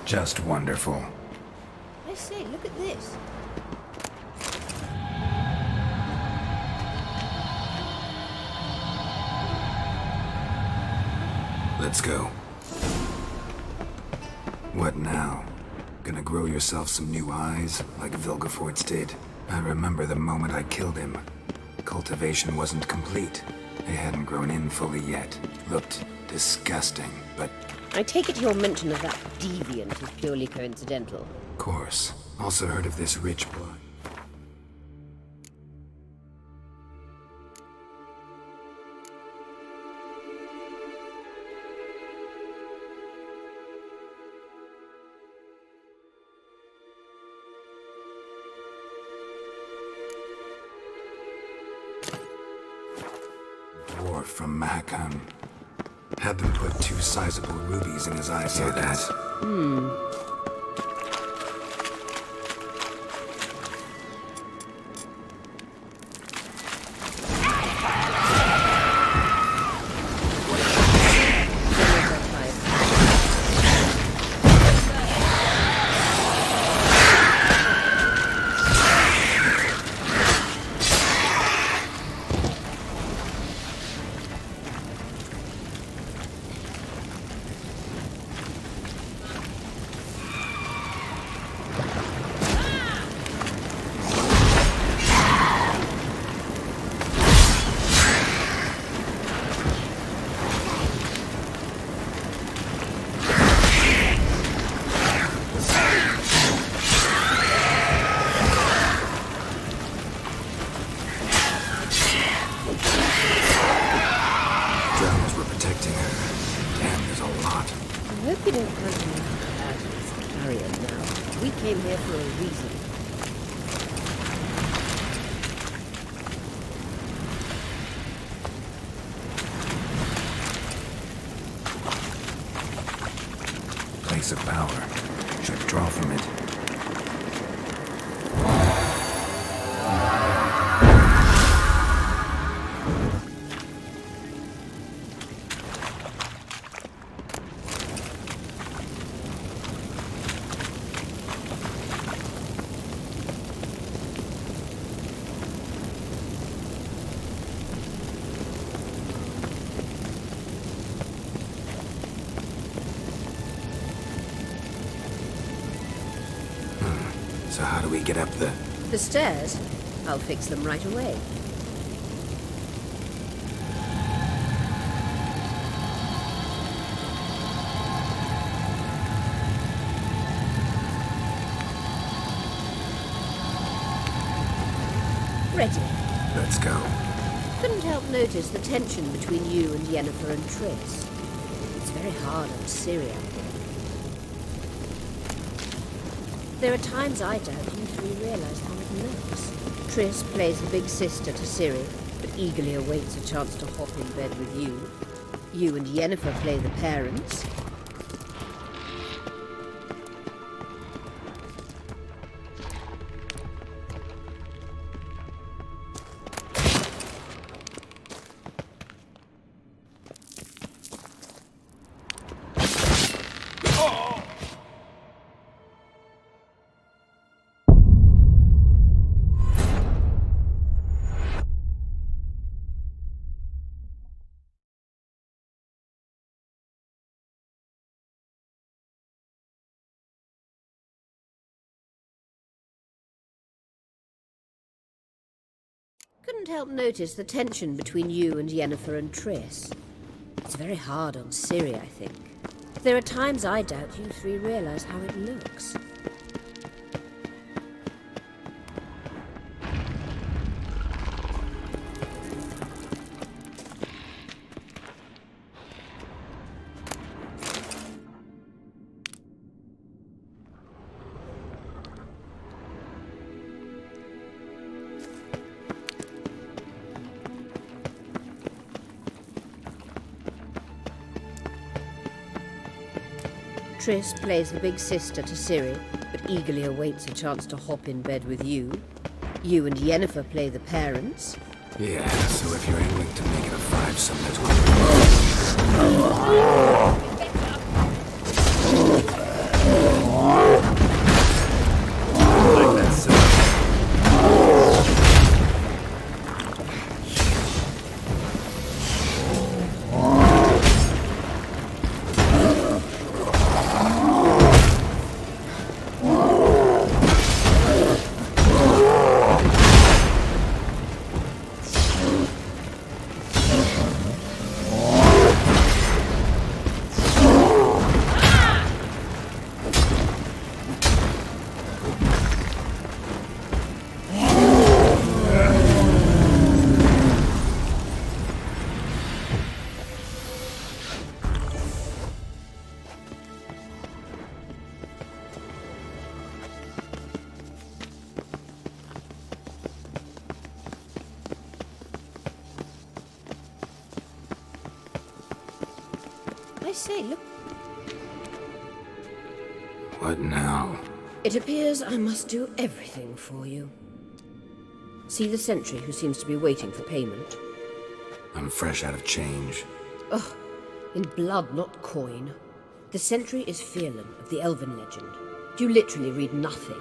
E: Just wonderful.
L: I say, look at this.
E: Let's go. What now? Gonna grow yourself some new eyes, like Vilgefortz did? I remember the moment I killed him. Cultivation wasn't complete. They hadn't grown in fully yet. Looked disgusting, but...
L: I take it your mention of that deviant is purely coincidental.
E: Of course. Also heard of this rich blood. Dwarf from Mahakam. Had them put 2 sizable rubies in his eye sockets.
L: Carrion now. We came here for a reason.
E: Place of power. Should draw from it. So how do we get up
L: The stairs? I'll fix them right away. Ready.
E: Let's go.
L: Couldn't help notice the tension between you and Yennefer and Triss. It's very hard on Ciri. There are times I doubt you three realize how it looks. Triss plays the big sister to Ciri, but eagerly awaits a chance to hop in bed with you. You and Yennefer play the parents. Couldn't help notice the tension between you and Yennefer and Triss. It's very hard on Ciri, I think. There are times I doubt you three realize how it looks. Triss plays the big sister to Ciri, but eagerly awaits a chance to hop in bed with you. You and Yennefer play the parents.
E: Yeah, so if you're aiming to make it a five-some, that's what... Like that, so.
L: I say, look.
E: What now?
L: It appears I must do everything for you. See the sentry who seems to be waiting for payment?
E: I'm fresh out of change.
L: Ugh, in blood, not coin. The sentry is Fearlan of the Elven legend. You literally read nothing.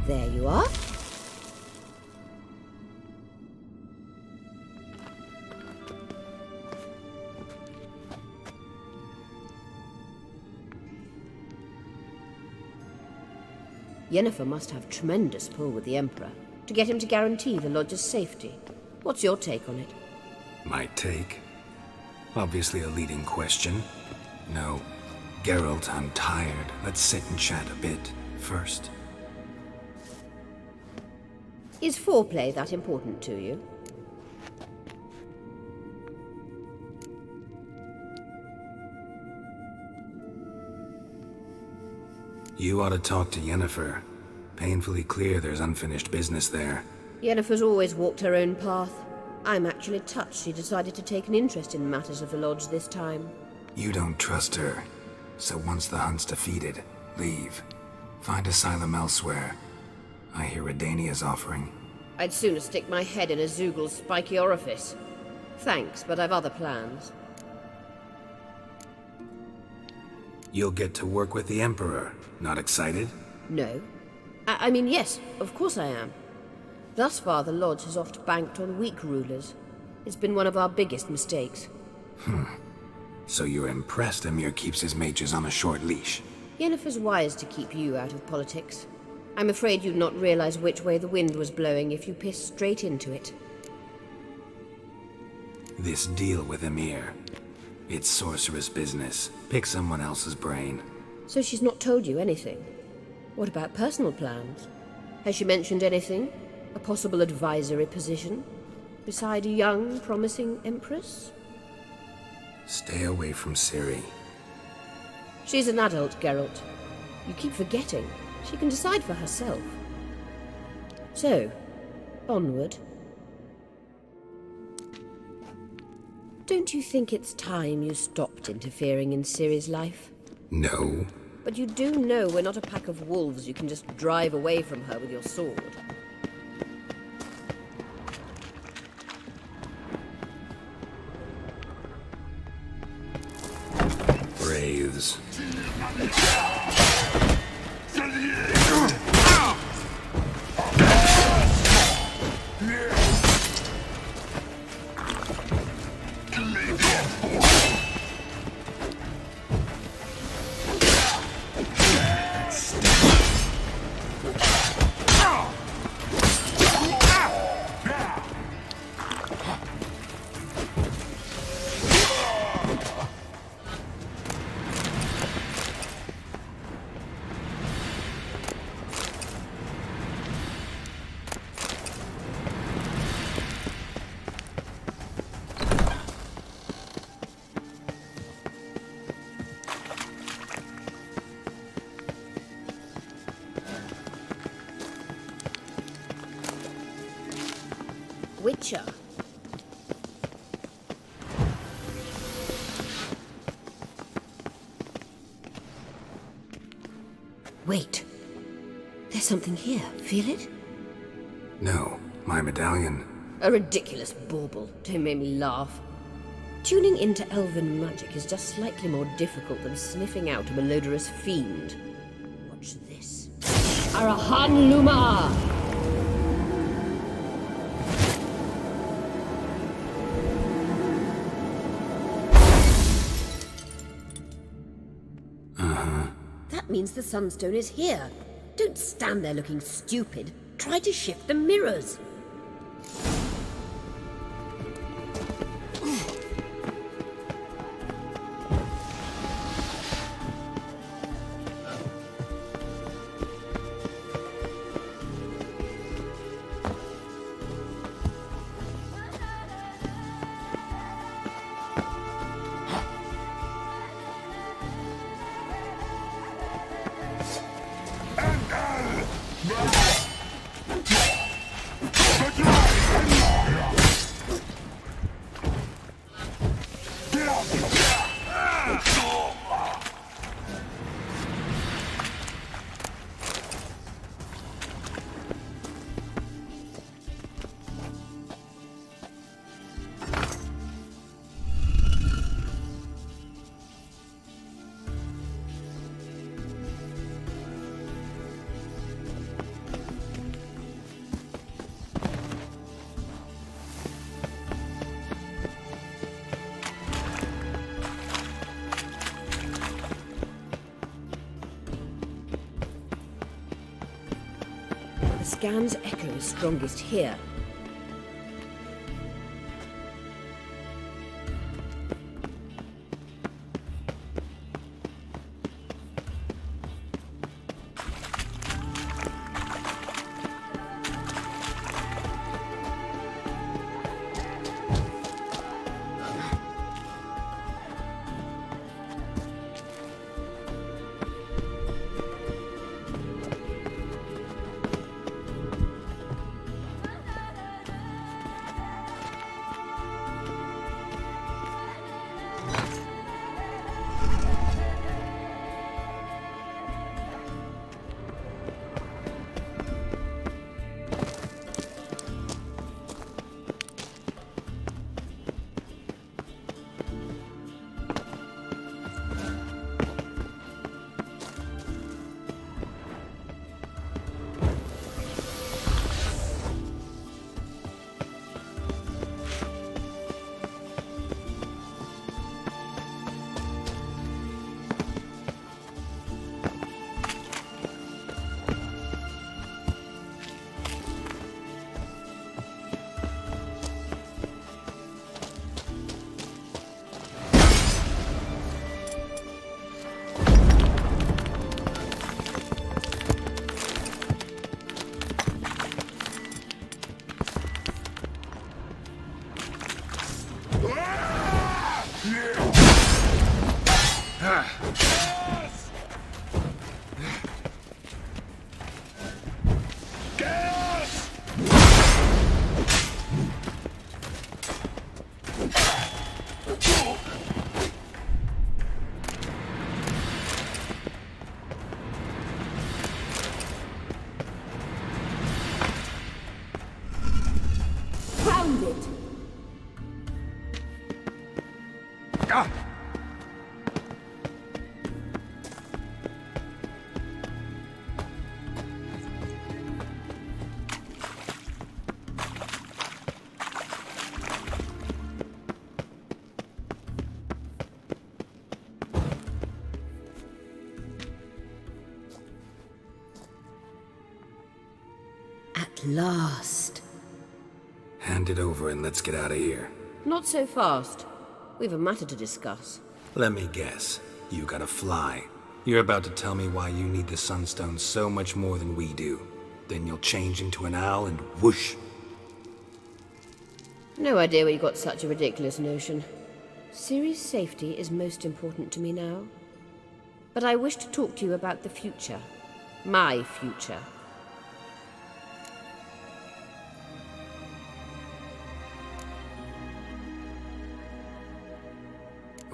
L: There you are. Yennefer must have tremendous pull with the Emperor to get him to guarantee the lodge's safety. What's your take on it?
E: Might take. Obviously a leading question. No. Geralt, I'm tired. Let's sit and chat a bit first.
L: Is foreplay that important to you?
E: You ought to talk to Yennefer. Painfully clear there's unfinished business there.
L: Yennefer's always walked her own path. I'm actually touched she decided to take an interest in matters of the Lodge this time.
E: You don't trust her. So once the hunt's defeated, leave. Find asylum elsewhere. I hear Redania's offering.
L: I'd sooner stick my head in a Zoogl's spiky orifice. Thanks, but I've other plans.
E: You'll get to work with the Emperor. Not excited?
L: No. I mean, yes, of course I am. Thus far, the Lodge has oft banked on weak rulers. It's been one of our biggest mistakes.
E: So you're impressed Emir keeps his mages on a short leash?
L: Yennefer's wise to keep you out of politics. I'm afraid you'd not realize which way the wind was blowing if you pissed straight into it.
E: This deal with Emir. It's sorceress business. Pick someone else's brain.
L: So she's not told you anything? What about personal plans? Has she mentioned anything? A possible advisory position? Beside a young, promising empress?
E: Stay away from Ciri.
L: She's an adult, Geralt. You keep forgetting. She can decide for herself. So, onward. Don't you think it's time you stopped interfering in Ciri's life?
E: No.
L: But you do know we're not a pack of wolves you can just drive away from her with your sword.
E: Wraiths.
L: Witcher. Wait. There's something here. Feel it?
E: No, my medallion.
L: A ridiculous bauble. Don't make me laugh. Tuning into elven magic is just slightly more difficult than sniffing out a malodorous fiend. Watch this. Arahan Luma! That means the Sunstone is here. Don't stand there looking stupid. Try to shift the mirrors. The scan's echo is strongest here. Found it! At last.
E: Hand it over and let's get out of here.
L: Not so fast. We've a matter to discuss.
E: Let me guess. You gotta fly. You're about to tell me why you need the Sunstone so much more than we do. Then you'll change into an owl and whoosh.
L: No idea where you got such a ridiculous notion. Ciri's safety is most important to me now. But I wish to talk to you about the future. My future.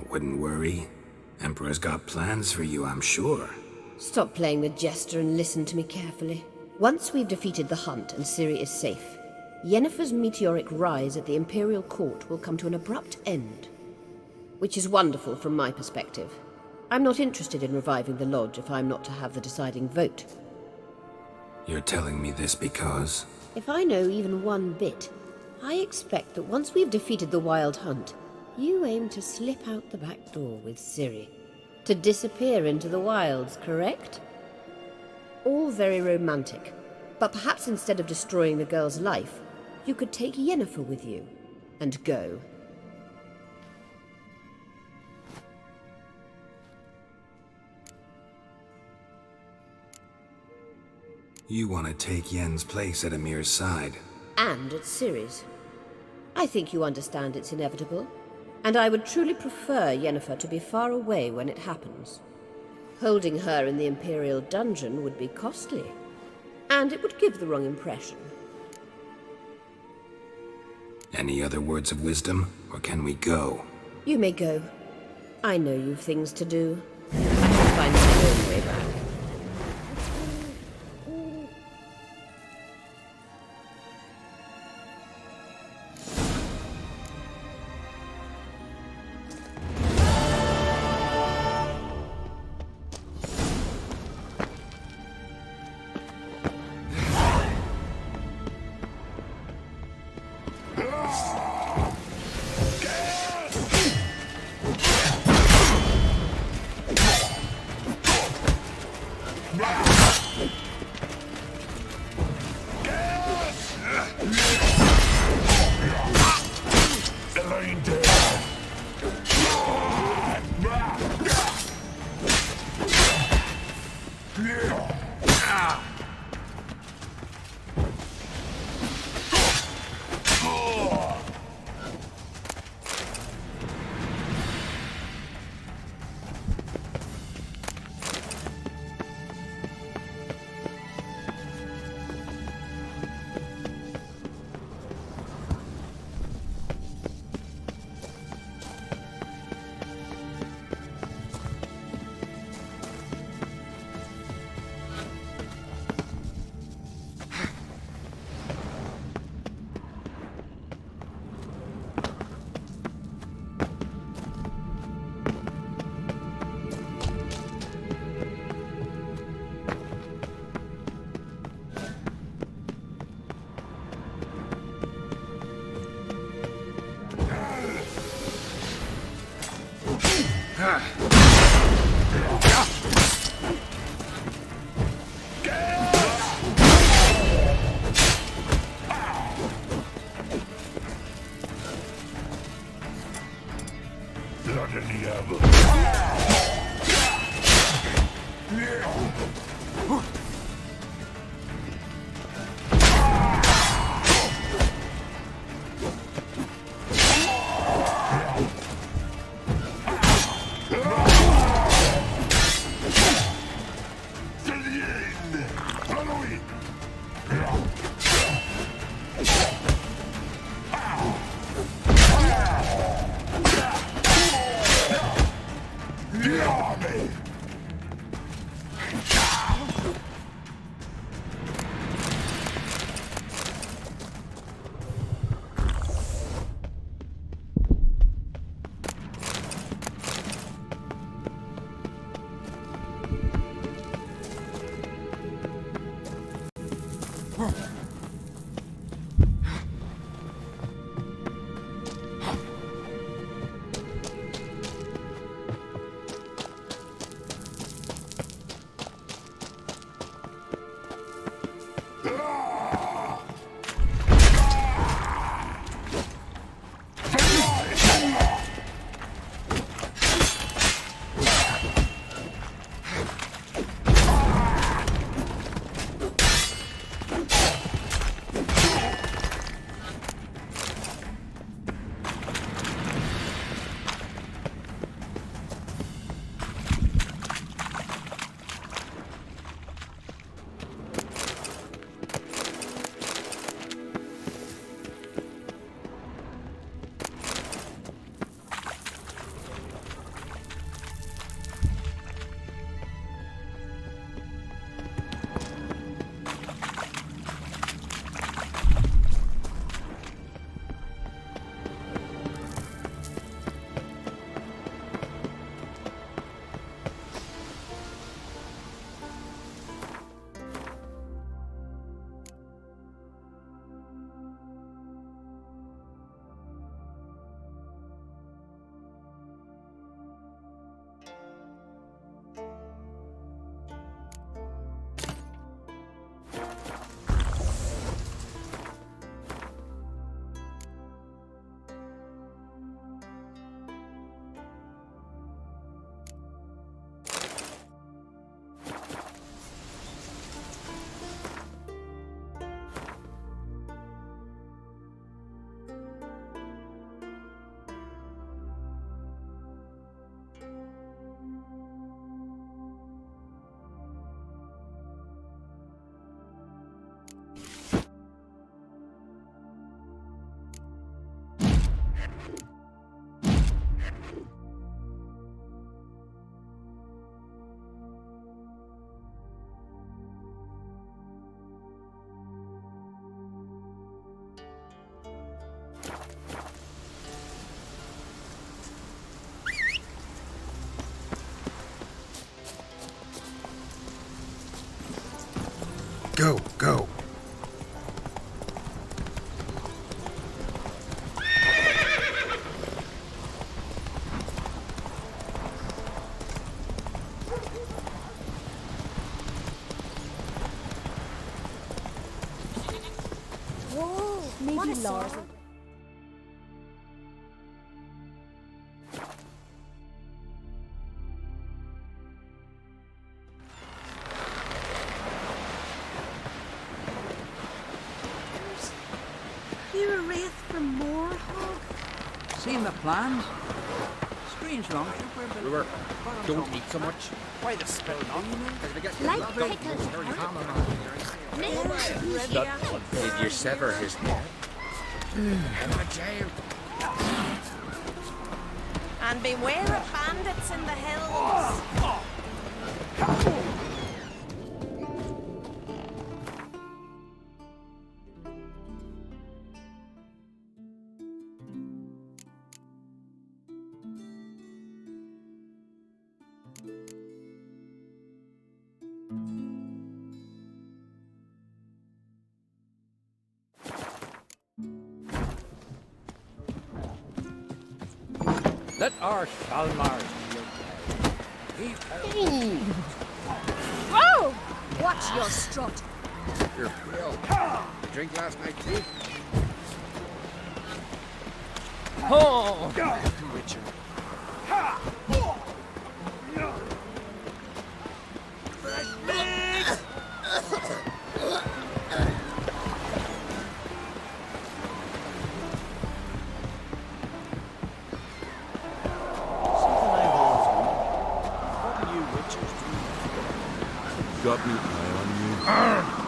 E: Wouldn't worry. Emperor's got plans for you, I'm sure.
L: Stop playing the jester and listen to me carefully. Once we've defeated the hunt and Ciri is safe, Yennefer's meteoric rise at the Imperial Court will come to an abrupt end. Which is wonderful from my perspective. I'm not interested in reviving the Lodge if I'm not to have the deciding vote.
E: You're telling me this because...
L: If I know even one bit, I expect that once we've defeated the Wild Hunt, you aim to slip out the back door with Ciri. To disappear into the wilds, correct? All very romantic. But perhaps instead of destroying the girl's life, you could take Yennefer with you. And go.
E: You want to take Yen's place at Amir's side.
L: And at Ciri's. I think you understand it's inevitable. And I would truly prefer Yennefer to be far away when it happens. Holding her in the Imperial dungeon would be costly. And it would give the wrong impression.
E: Any other words of wisdom, or can we go?
L: You may go. I know you've things to do. I can find my own way back. Lars.
Q: You're a wraith from Moorhog?
R: Seen the plans? Strange long trip
G: Brewer, don't eat so much.
M: Why the spit not?
L: Like pickles.
G: Did you sever his head? I'm a jail.
Q: And beware of bandits in the hills.
R: Let our Shalmar be okay.
L: Oh! Watch your strut.
G: You're pale. You drink last night too?
R: Oh!
M: Richard.
K: Got me eye on you.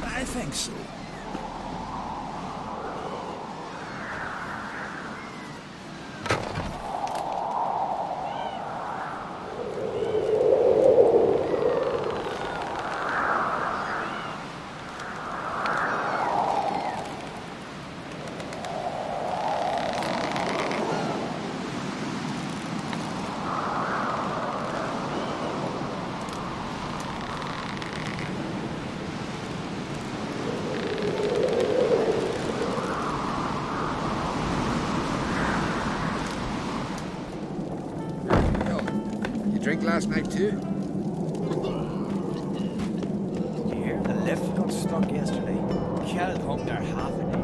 M: I think so.
G: You drink last night too?
M: Did you hear the lift got stuck yesterday? Kjell hung there half a day.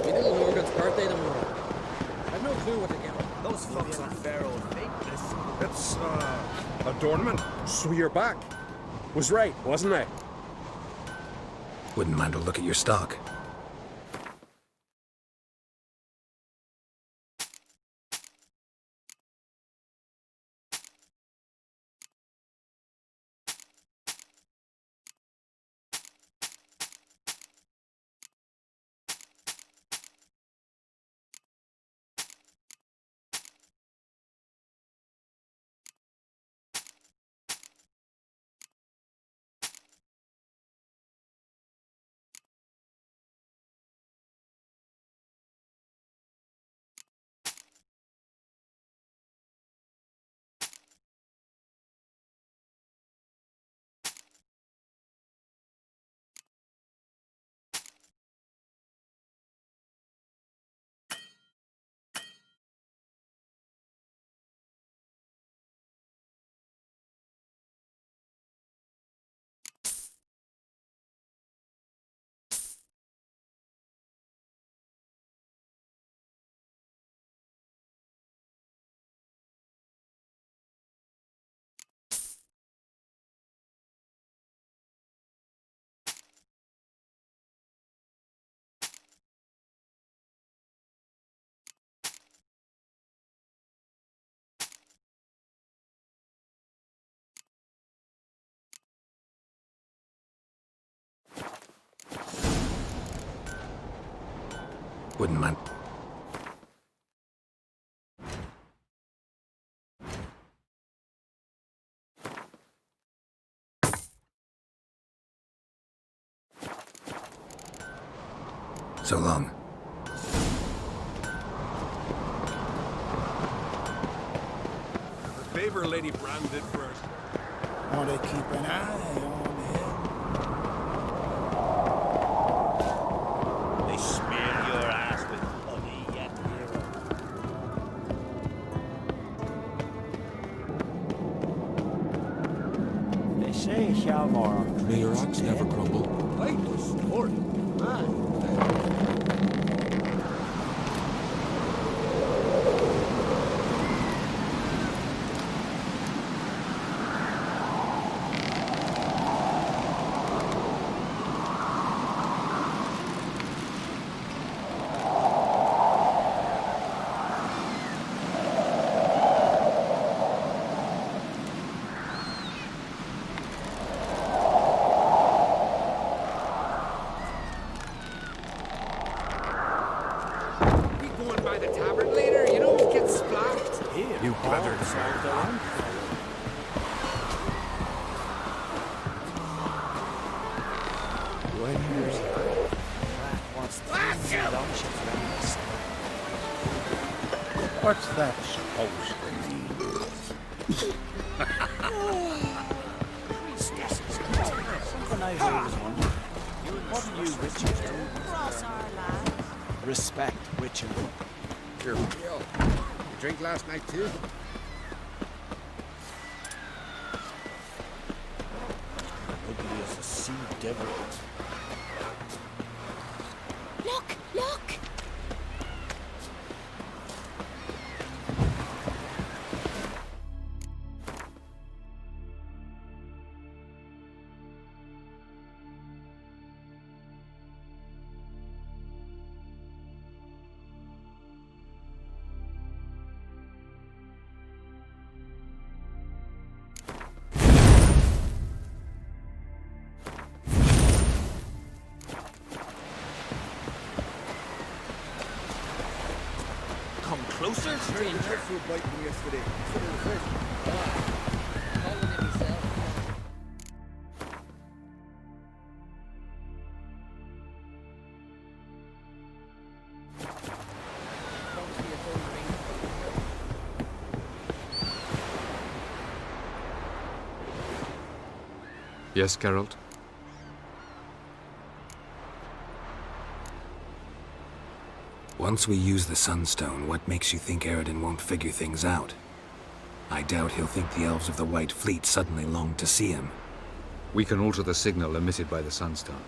R: We little Morgan's birthday tomorrow. I've no clue what to get him.
M: Those folks on Pharaoh fake this.
J: It's, adornment. So you're back. Was right, wasn't I?
E: Wouldn't mind a look at your stock. Wouldn't mind. So long.
J: The favor Lady Brand did first.
M: Want to keep an eye on him. They smear your ass with honey yet, hero. They say Hjalmar.
K: May your axe never crumble.
J: Light story.
M: You clever sound. When here's that wants What's that supposed to mean? Something I've always wondered. What do you witches do? Respect witches.
G: Here, you drink last night too?
M: Ugly as a sea devil.
H: Look! Look!
M: Come closer, stranger.
G: Yes, Geralt?
E: Once we use the Sunstone, what makes you think Eredin won't figure things out? I doubt he'll think the elves of the White Fleet suddenly longed to see him.
G: We can alter the signal emitted by the Sunstone.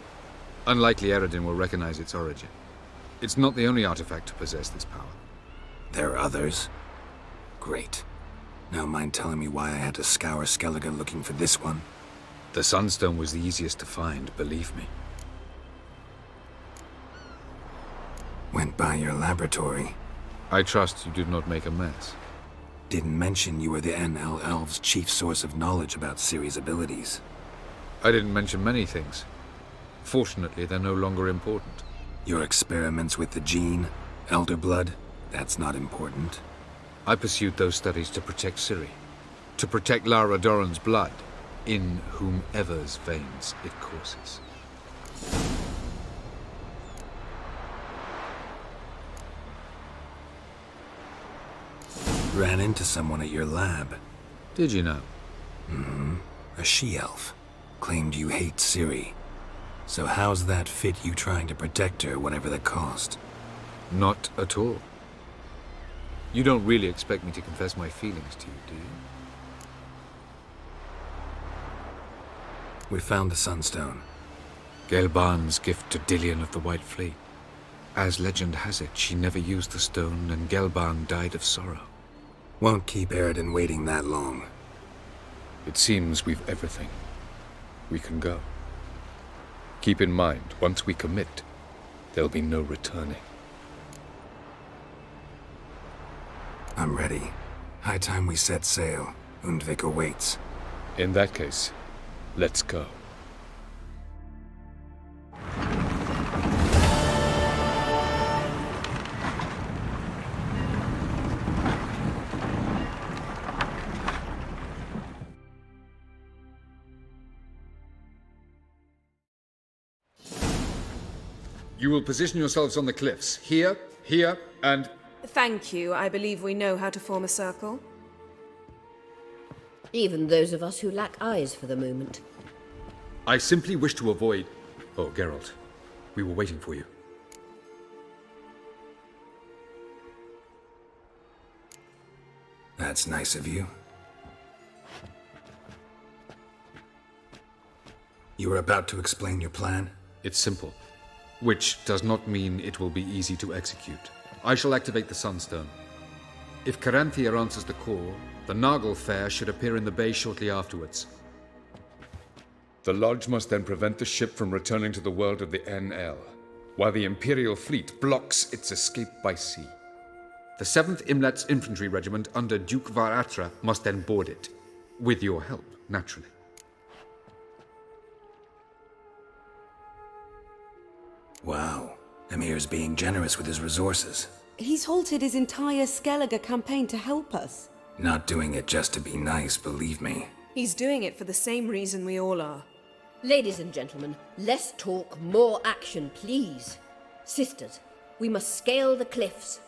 G: Unlikely Eredin will recognize its origin. It's not the only artifact to possess this power.
E: There are others? Great. Now mind telling me why I had to scour Skellige looking for this one?
G: The Sunstone was the easiest to find, believe me.
E: Went by your laboratory.
G: I trust you did not make a mess.
E: Didn't mention you were the NL Elves' chief source of knowledge about Ciri's abilities.
G: I didn't mention many things. Fortunately, they're no longer important.
E: Your experiments with the gene, Elder Blood, that's not important.
G: I pursued those studies to protect Ciri. To protect Lara Doran's blood, in whomever's veins it courses.
E: Ran into someone at your lab.
G: Did you know?
E: Mm-hmm. A she-elf. Claimed you hate Ciri. So how's that fit you trying to protect her, whatever the cost?
G: Not at all. You don't really expect me to confess my feelings to you, do you?
E: We found the Sunstone.
G: Gelban's gift to Dillion of the White Fleet. As legend has it, she never used the stone, and Gelban died of sorrow.
E: Won't keep Eredin waiting that long.
G: It seems we've everything. We can go. Keep in mind, once we commit, there'll be no returning.
E: I'm ready. High time we set sail. Undvik awaits.
G: In that case, let's go. You will position yourselves on the cliffs. Here, here, and...
C: Thank you. I believe we know how to form a circle.
L: Even those of us who lack eyes for the moment.
G: I simply wish to avoid... Oh, Geralt. We were waiting for you.
E: That's nice of you. You were about to explain your plan?
G: It's simple. Which does not mean it will be easy to execute. I shall activate the Sunstone. If Caranthia answers the call, the Nagel Fair should appear in the bay shortly afterwards. The Lodge must then prevent the ship from returning to the world of the NL, while the Imperial fleet blocks its escape by sea. The 7th Imlet's Infantry Regiment under Duke Varatra must then board it. With your help, naturally.
E: Wow. Emir's being generous with his resources.
S: He's halted his entire Skellige campaign to help us.
E: Not doing it just to be nice, believe me.
C: He's doing it for the same reason we all are.
L: Ladies and gentlemen, less talk, more action, please. Sisters, we must scale the cliffs.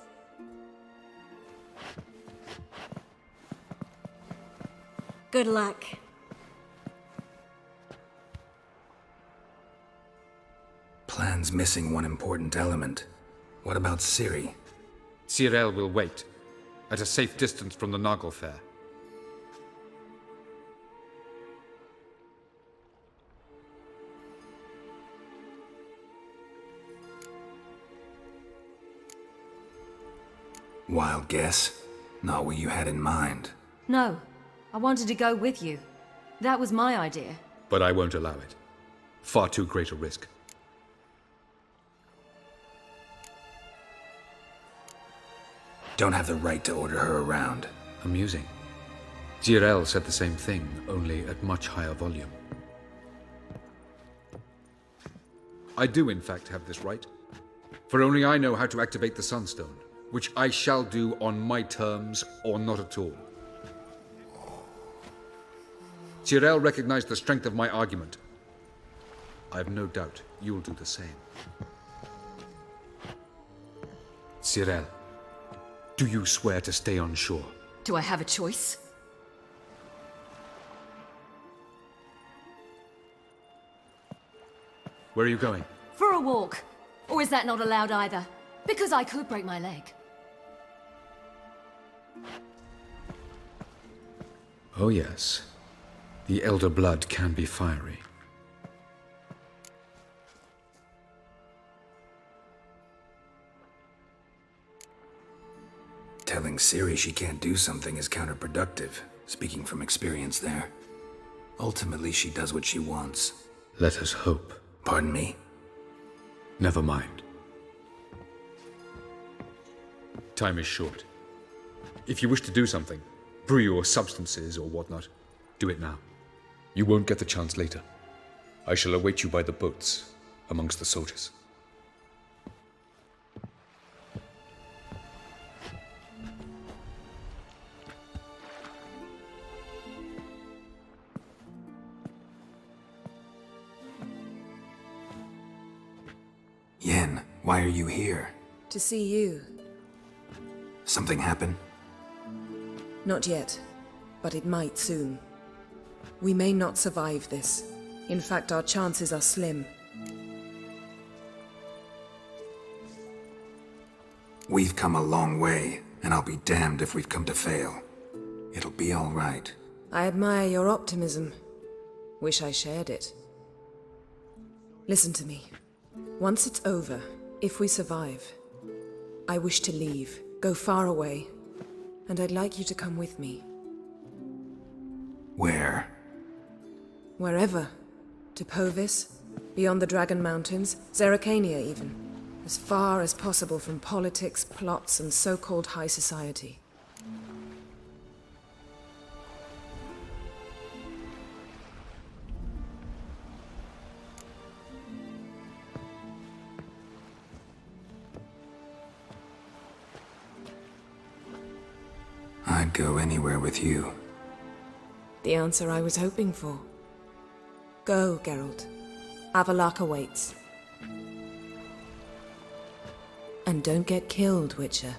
I: Good luck.
E: Plan's missing one important element. What about Ciri?
G: Cyril will wait, at a safe distance from the Nagel Fair.
E: Wild guess? Not what you had in mind.
H: No, I wanted to go with you. That was my idea.
G: But I won't allow it. Far too great a risk.
E: Don't have the right to order her around.
G: Amusing. Jirel said the same thing, only at much higher volume. I do, in fact, have this right. For only I know how to activate the Sunstone, which I shall do on my terms or not at all. Jirel recognized the strength of my argument. I have no doubt you'll do the same. Cyril, do you swear to stay on shore?
H: Do I have a choice?
G: Where are you going?
H: For a walk. Or is that not allowed either? Because I could break my leg.
G: Oh yes. The elder blood can be fiery.
E: Telling Ciri she can't do something is counterproductive, speaking from experience there. Ultimately, she does what she wants.
G: Let us hope.
E: Pardon me?
G: Never mind. Time is short. If you wish to do something, brew your substances or whatnot, do it now. You won't get the chance later. I shall await you by the boats, amongst the soldiers.
E: Yen, why are you here?
C: To see you.
E: Something happen?
C: Not yet, but it might soon. We may not survive this. In fact, our chances are slim.
E: We've come a long way, and I'll be damned if we've come to fail. It'll be all right.
C: I admire your optimism. Wish I shared it. Listen to me. Once it's over, if we survive, I wish to leave, go far away, and I'd like you to come with me.
E: Where?
C: Wherever. To Povis, beyond the Dragon Mountains, Zerrikania even. As far as possible from politics, plots, and so-called high society.
E: I'd go anywhere with you.
C: The answer I was hoping for. Go, Geralt. Avalok awaits. And don't get killed, Witcher.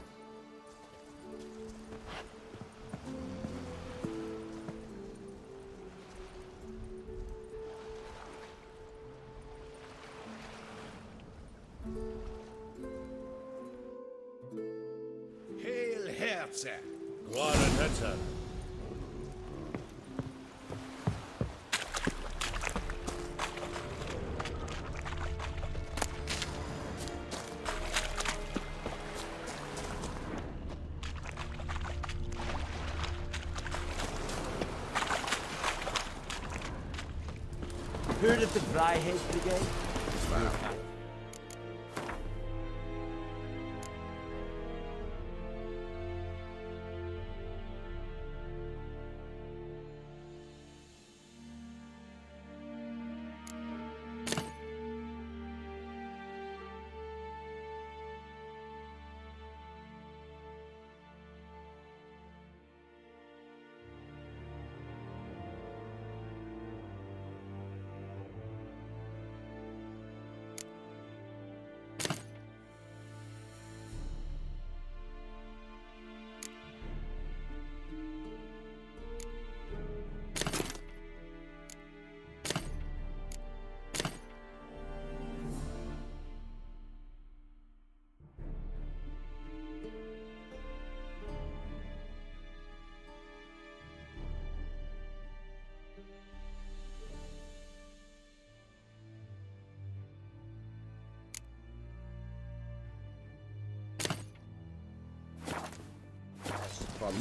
N: Hail Herze!
F: Gloire Herze!
M: Heard of the Vryheid Brigade?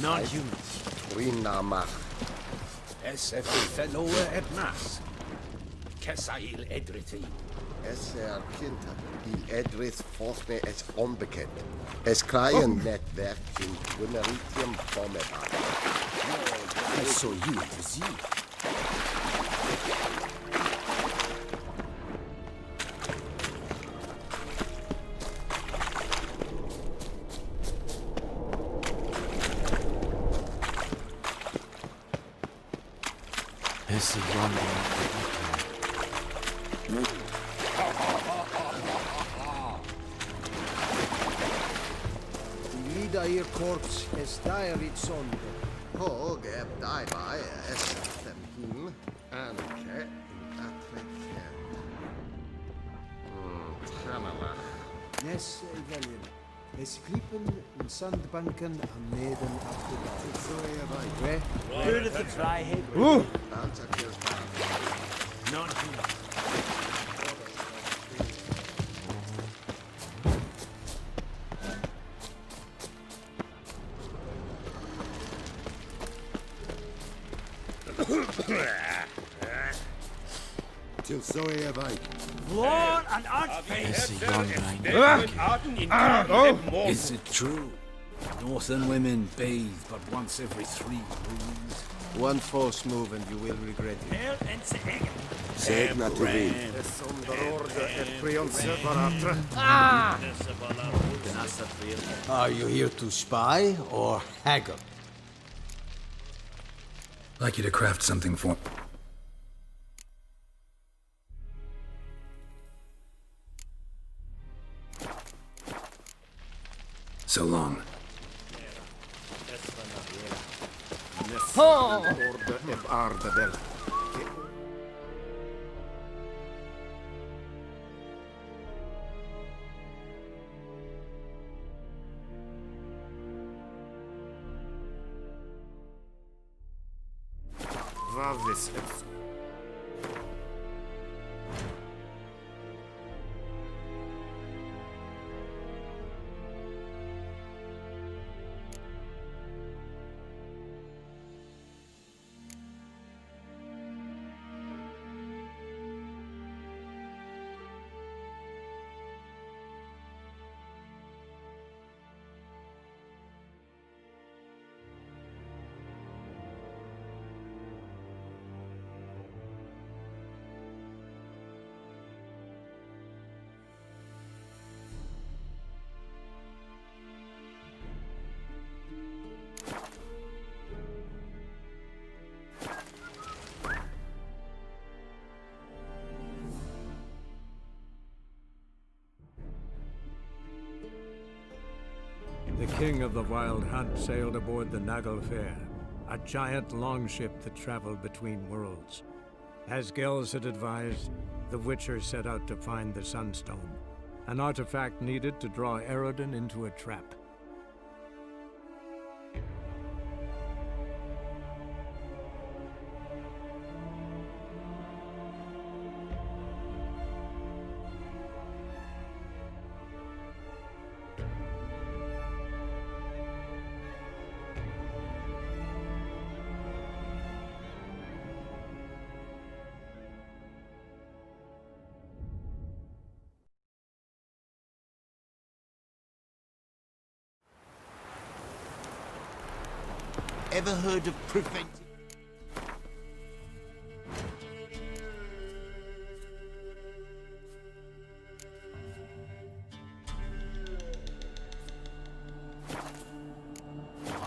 N: Non-humans.
F: Rinamach.
N: SF fellow et nas. Kesail edriti.
F: Es kinta. Il edris fosne es onbekend. Es kleien netwerk in Wimeritium formidabel.
N: I saw you at the zoo.
P: Es
N: Lida ihr corpse es diarit sonde.
F: Hog eb daibai es him and ke in atrekend. Tramala.
N: Nes veljen. Es klippen en sandbanken am Neden af de dag.
M: Heard of the Vryheid
N: Oeh!
M: Non-human.
F: Til så jeg vei.
M: War and Archface.
P: Is it true? Northern women bathe but once every 3 moons.
F: One false move and you will regret it.
M: Hell and Segen.
F: Segna til vi.
N: Are you here to spy or haggle?
E: Like you to craft something for... So long.
A: The king of the Wild Hunt sailed aboard the Naglfar, a giant longship that traveled between worlds. As Gels had advised, the Witcher set out to find the Sunstone, an artifact needed to draw Eredin into a trap.
F: Ever heard of preventive?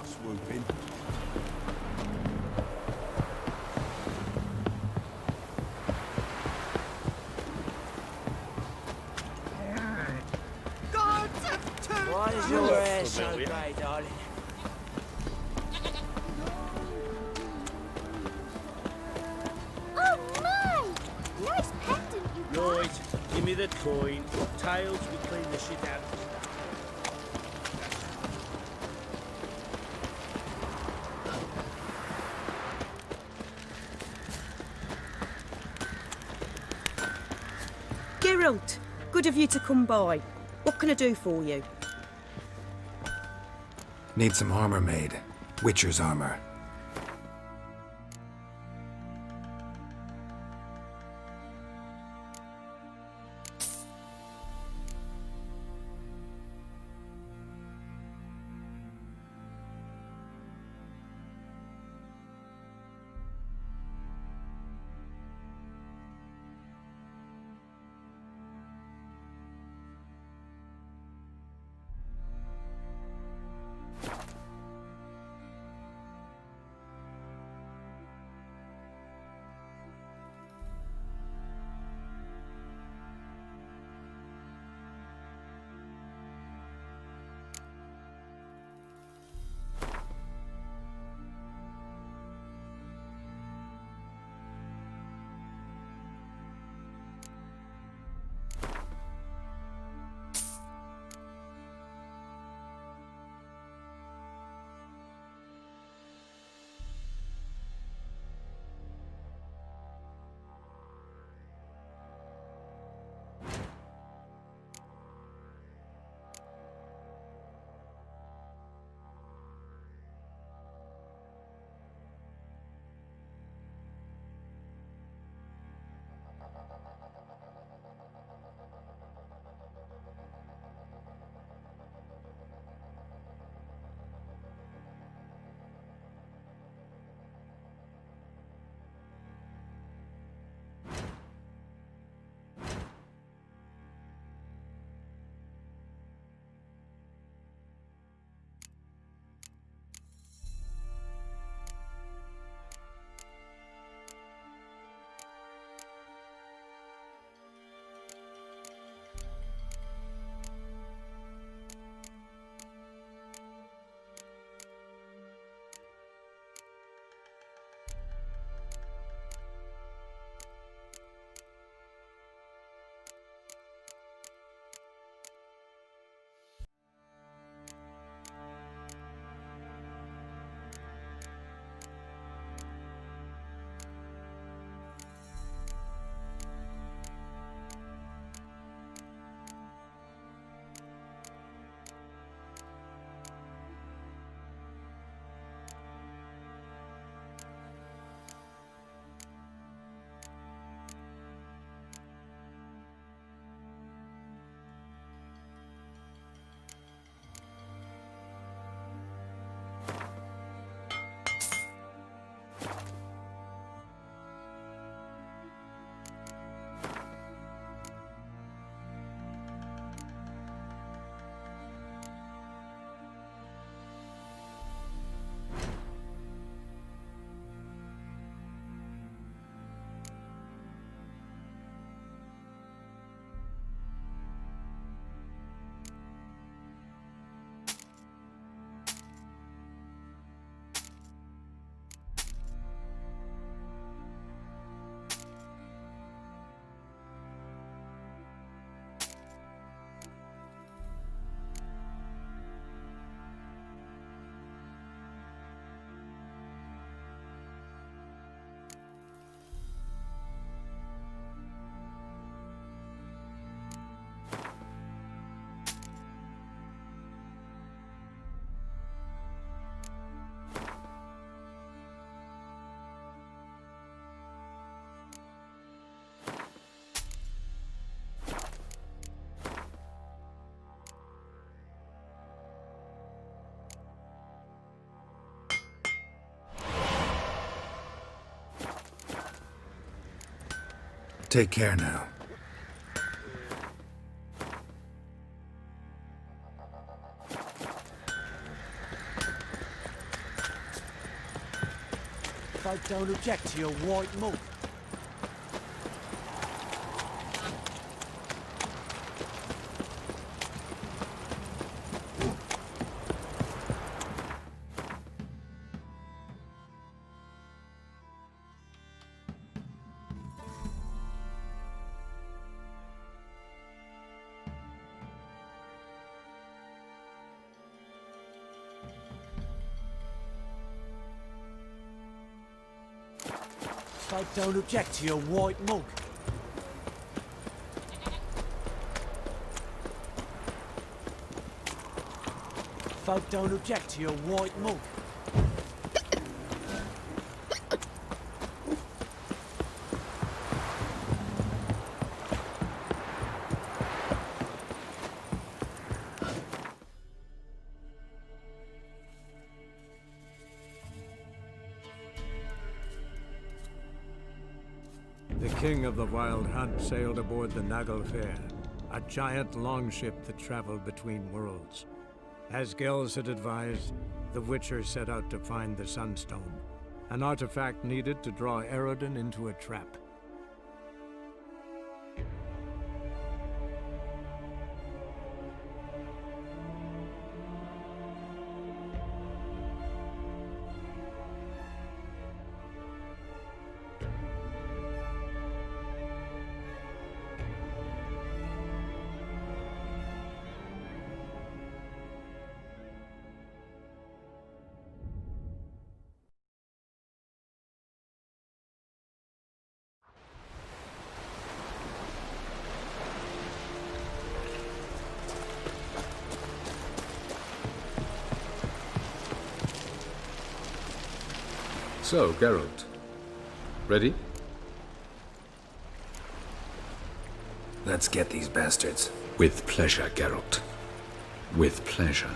F: Swooping.
M: Why is your hair so grey, darling?
T: Oh my! Nice pendant you got.
M: Right, give me the coin. Tails, we clean the shit out.
U: Geralt, good of you to come by. What can I do for you?
E: Need some armor made. Witcher's armor. Take care now.
M: Folk don't object to your white mug. Folk don't object to your white mug. Folk don't object to your white mug.
A: The king of the Wild Hunt sailed aboard the Naglfar, a giant longship that traveled between worlds. As Gels had advised, the Witcher set out to find the Sunstone, an artifact needed to draw Eredin into a trap.
G: So, Geralt. Ready?
E: Let's get these bastards.
G: With pleasure, Geralt. With pleasure.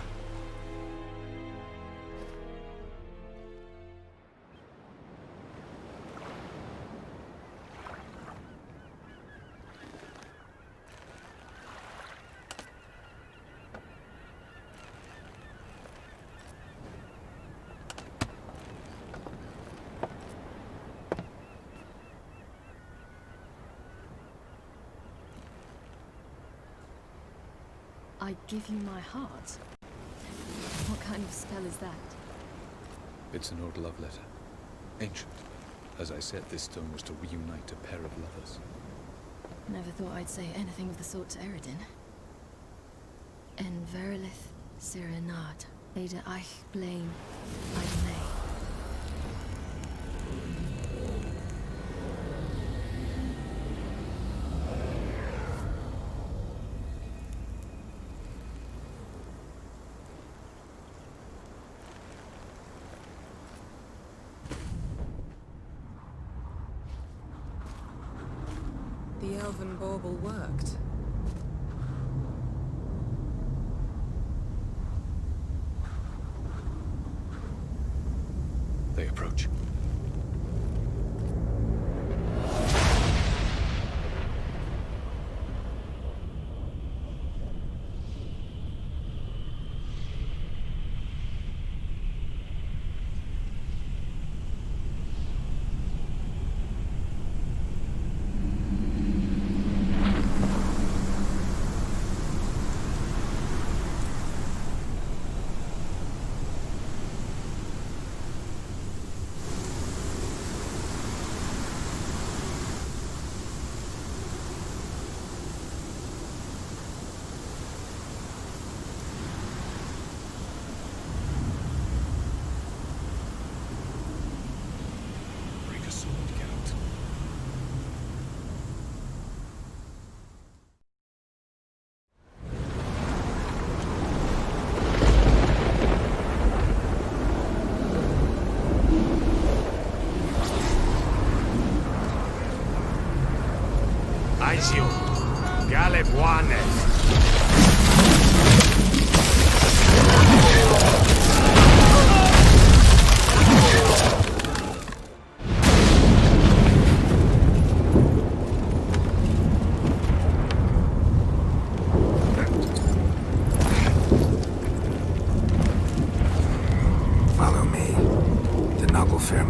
B: I give you my heart? What kind of spell is that?
G: It's an old love letter. Ancient. As I said, this stone was to reunite a pair of lovers.
B: Never thought I'd say anything of the sort to Eredin. En verilith serenad, Ada eich blame, I may.
C: The elven bauble worked.
G: They approach.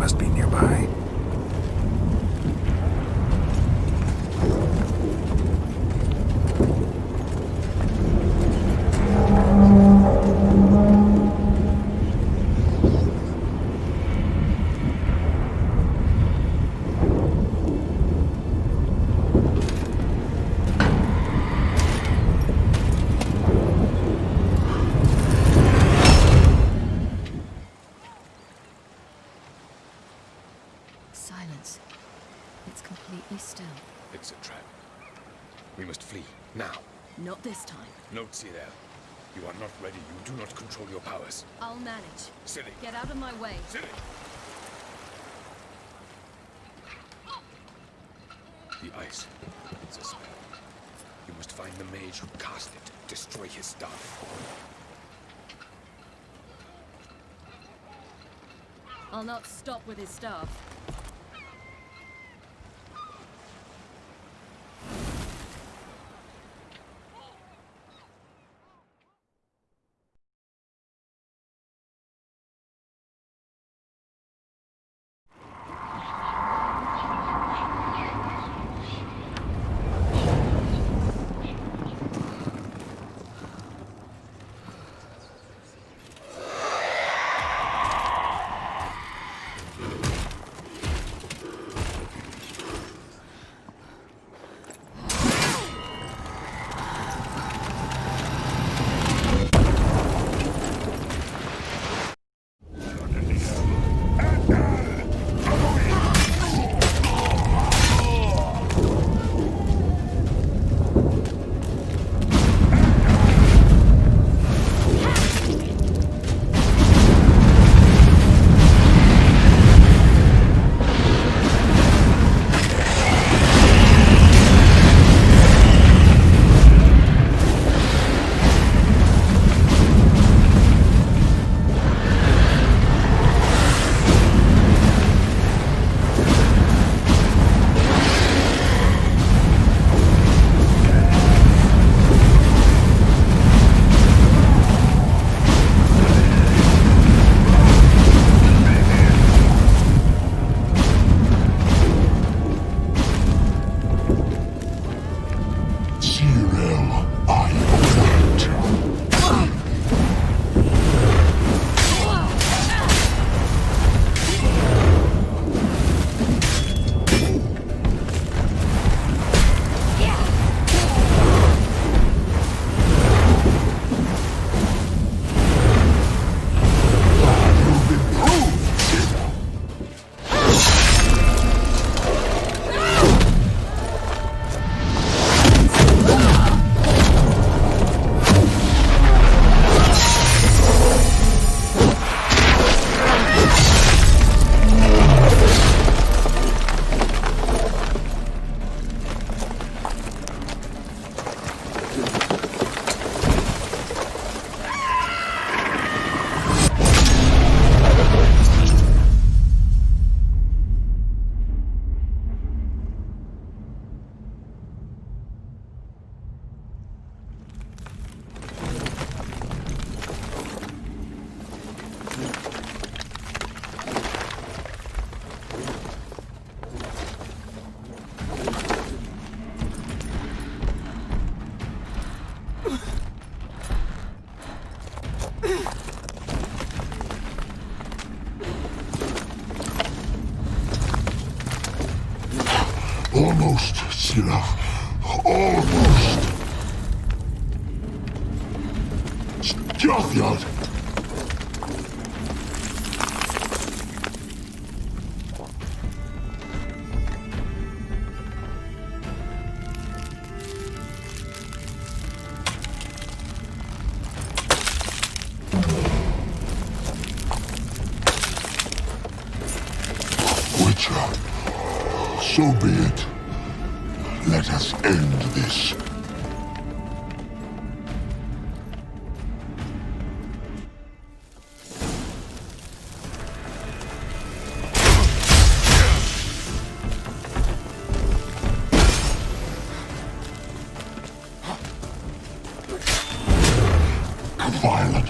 E: must be nearby.
H: Silence. It's completely still.
D: It's a trap. We must flee, now.
H: Not this time.
D: Note, Cyril. You are not ready. You do not control your powers.
H: I'll manage.
D: Silly.
H: Get out of my way.
D: Silly. The ice. It's a spell. You must find the mage who cast it. Destroy his staff.
H: I'll not stop with his staff.
V: Almost, Sirach. Almost. Stjafjad. Witcher, so be it. Let us end this. Violent.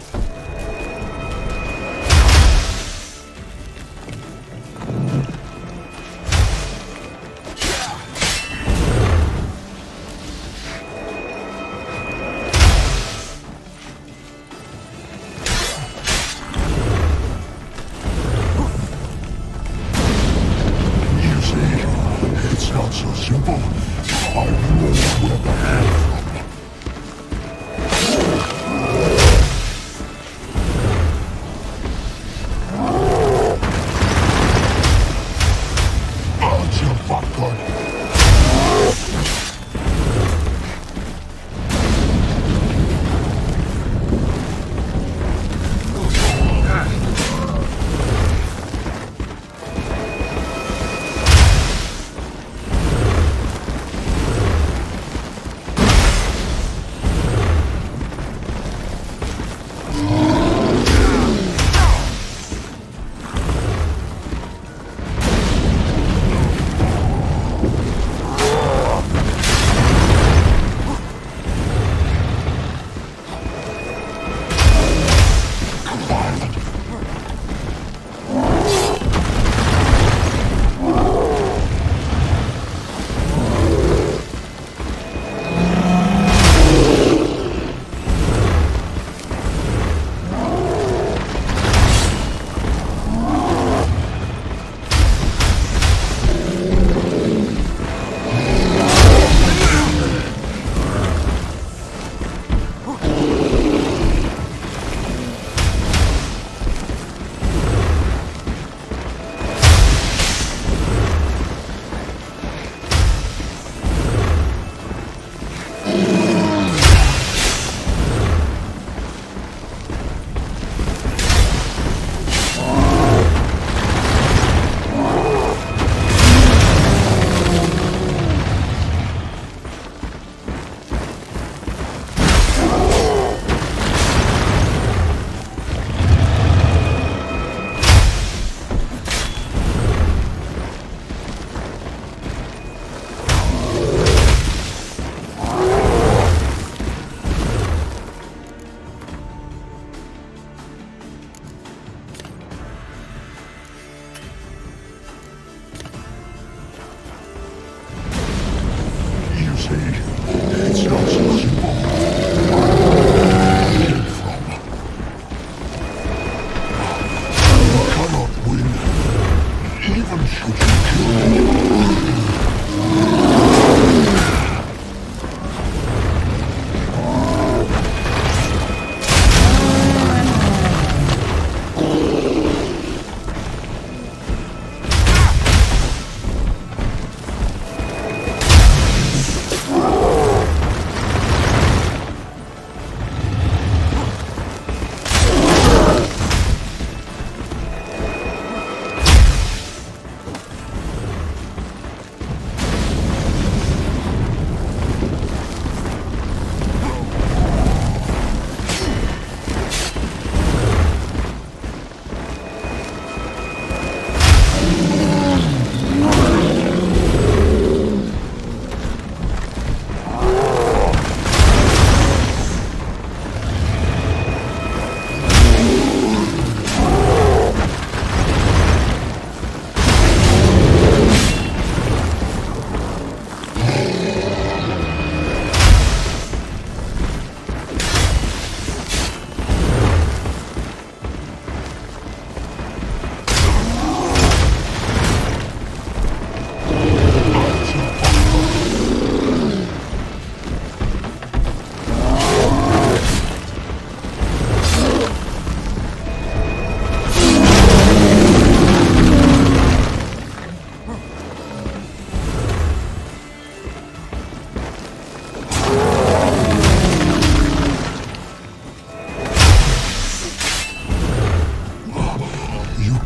V: Even should you kill me.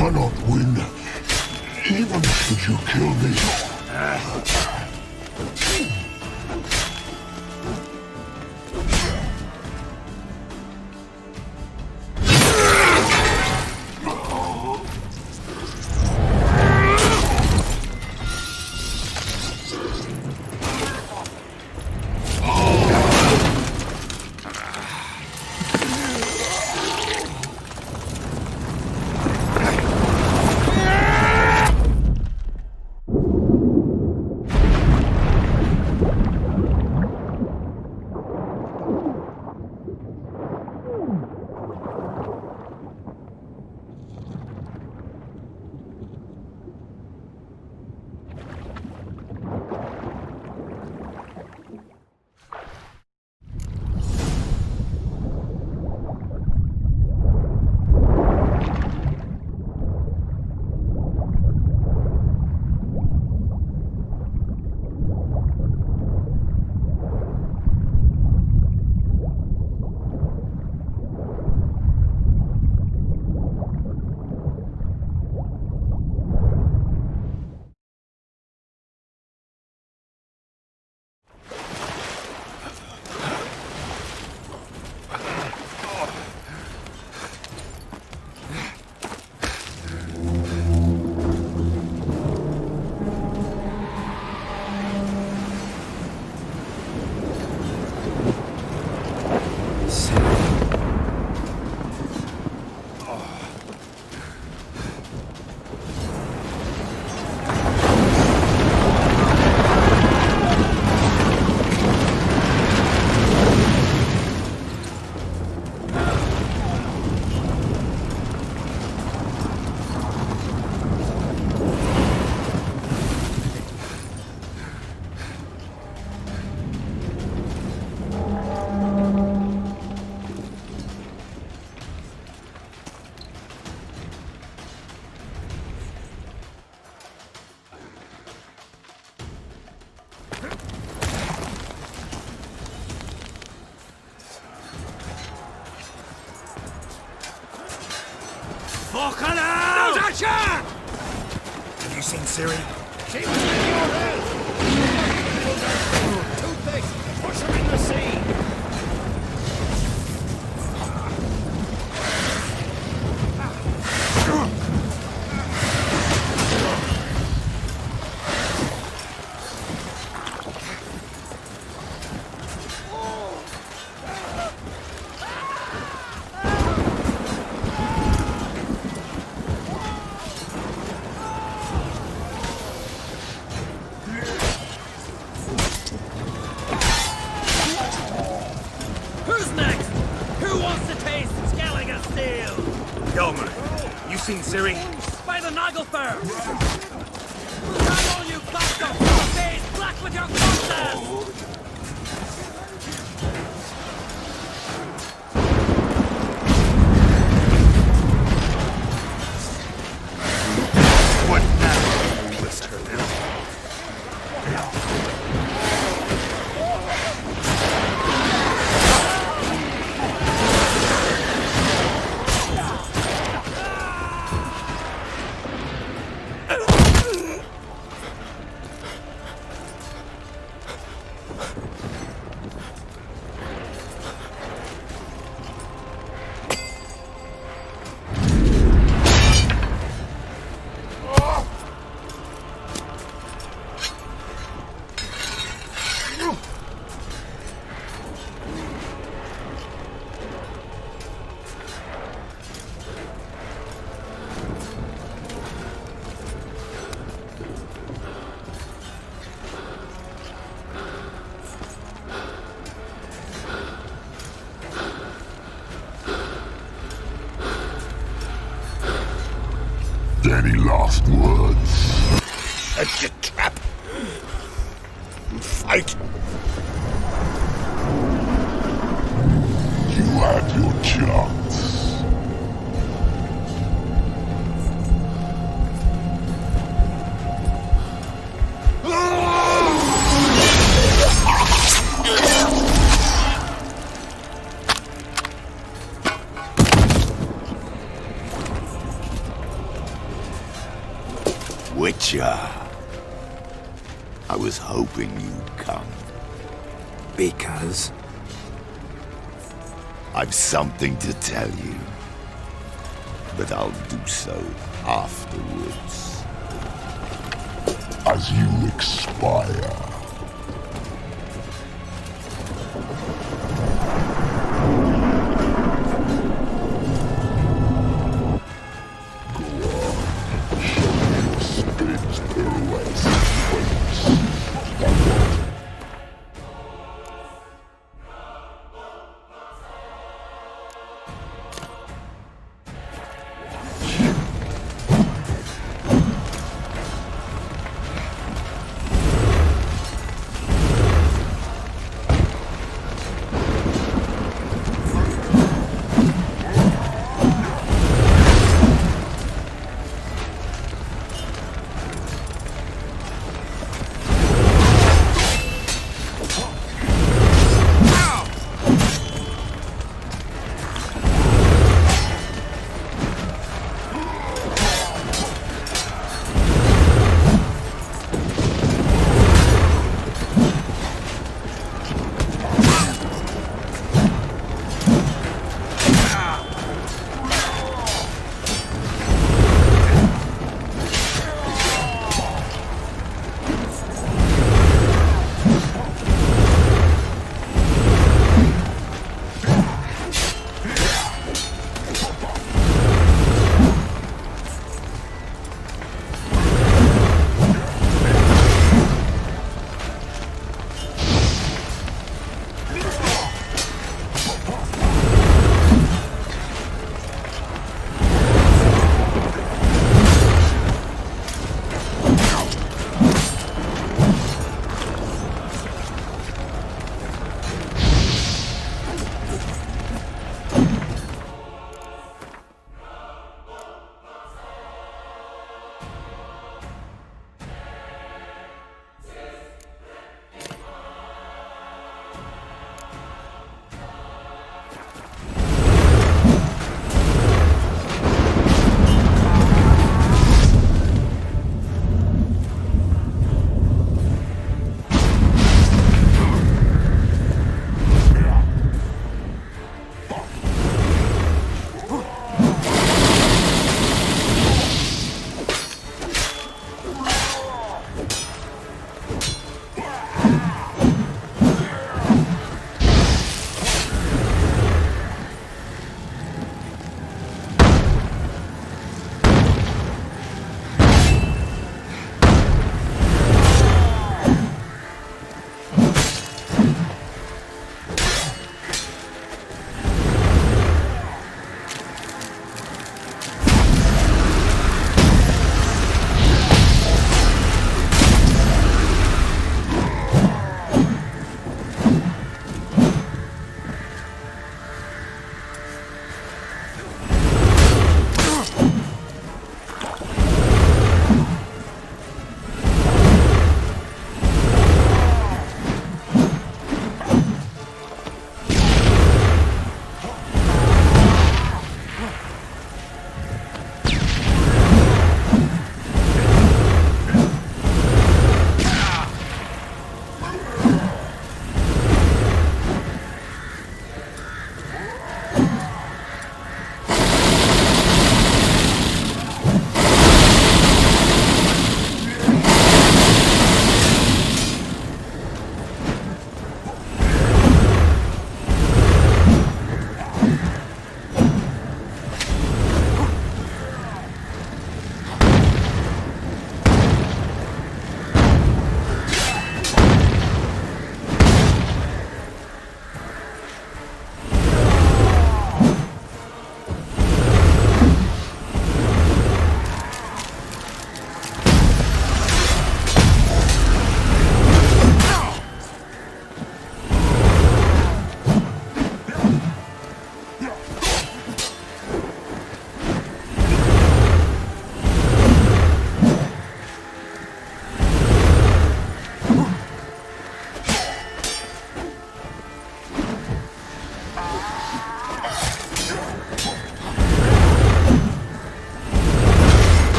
V: cannot win, even should you kill me.
N: Fucking hell! Natasha!
E: Have you seen Siri?
N: She was in your head! Too thick! Push her in the sea!
E: Seen Siri?
N: by the Nagelfur! Hang all you bastards! Your face black with your corpses!
F: What now? Blister now.
V: Any last words?
F: Set your trap. Fight.
V: You had your chance. Witcher. I was hoping you'd come.
E: Because?
V: I've something to tell you. But I'll do so afterwards. As you expire.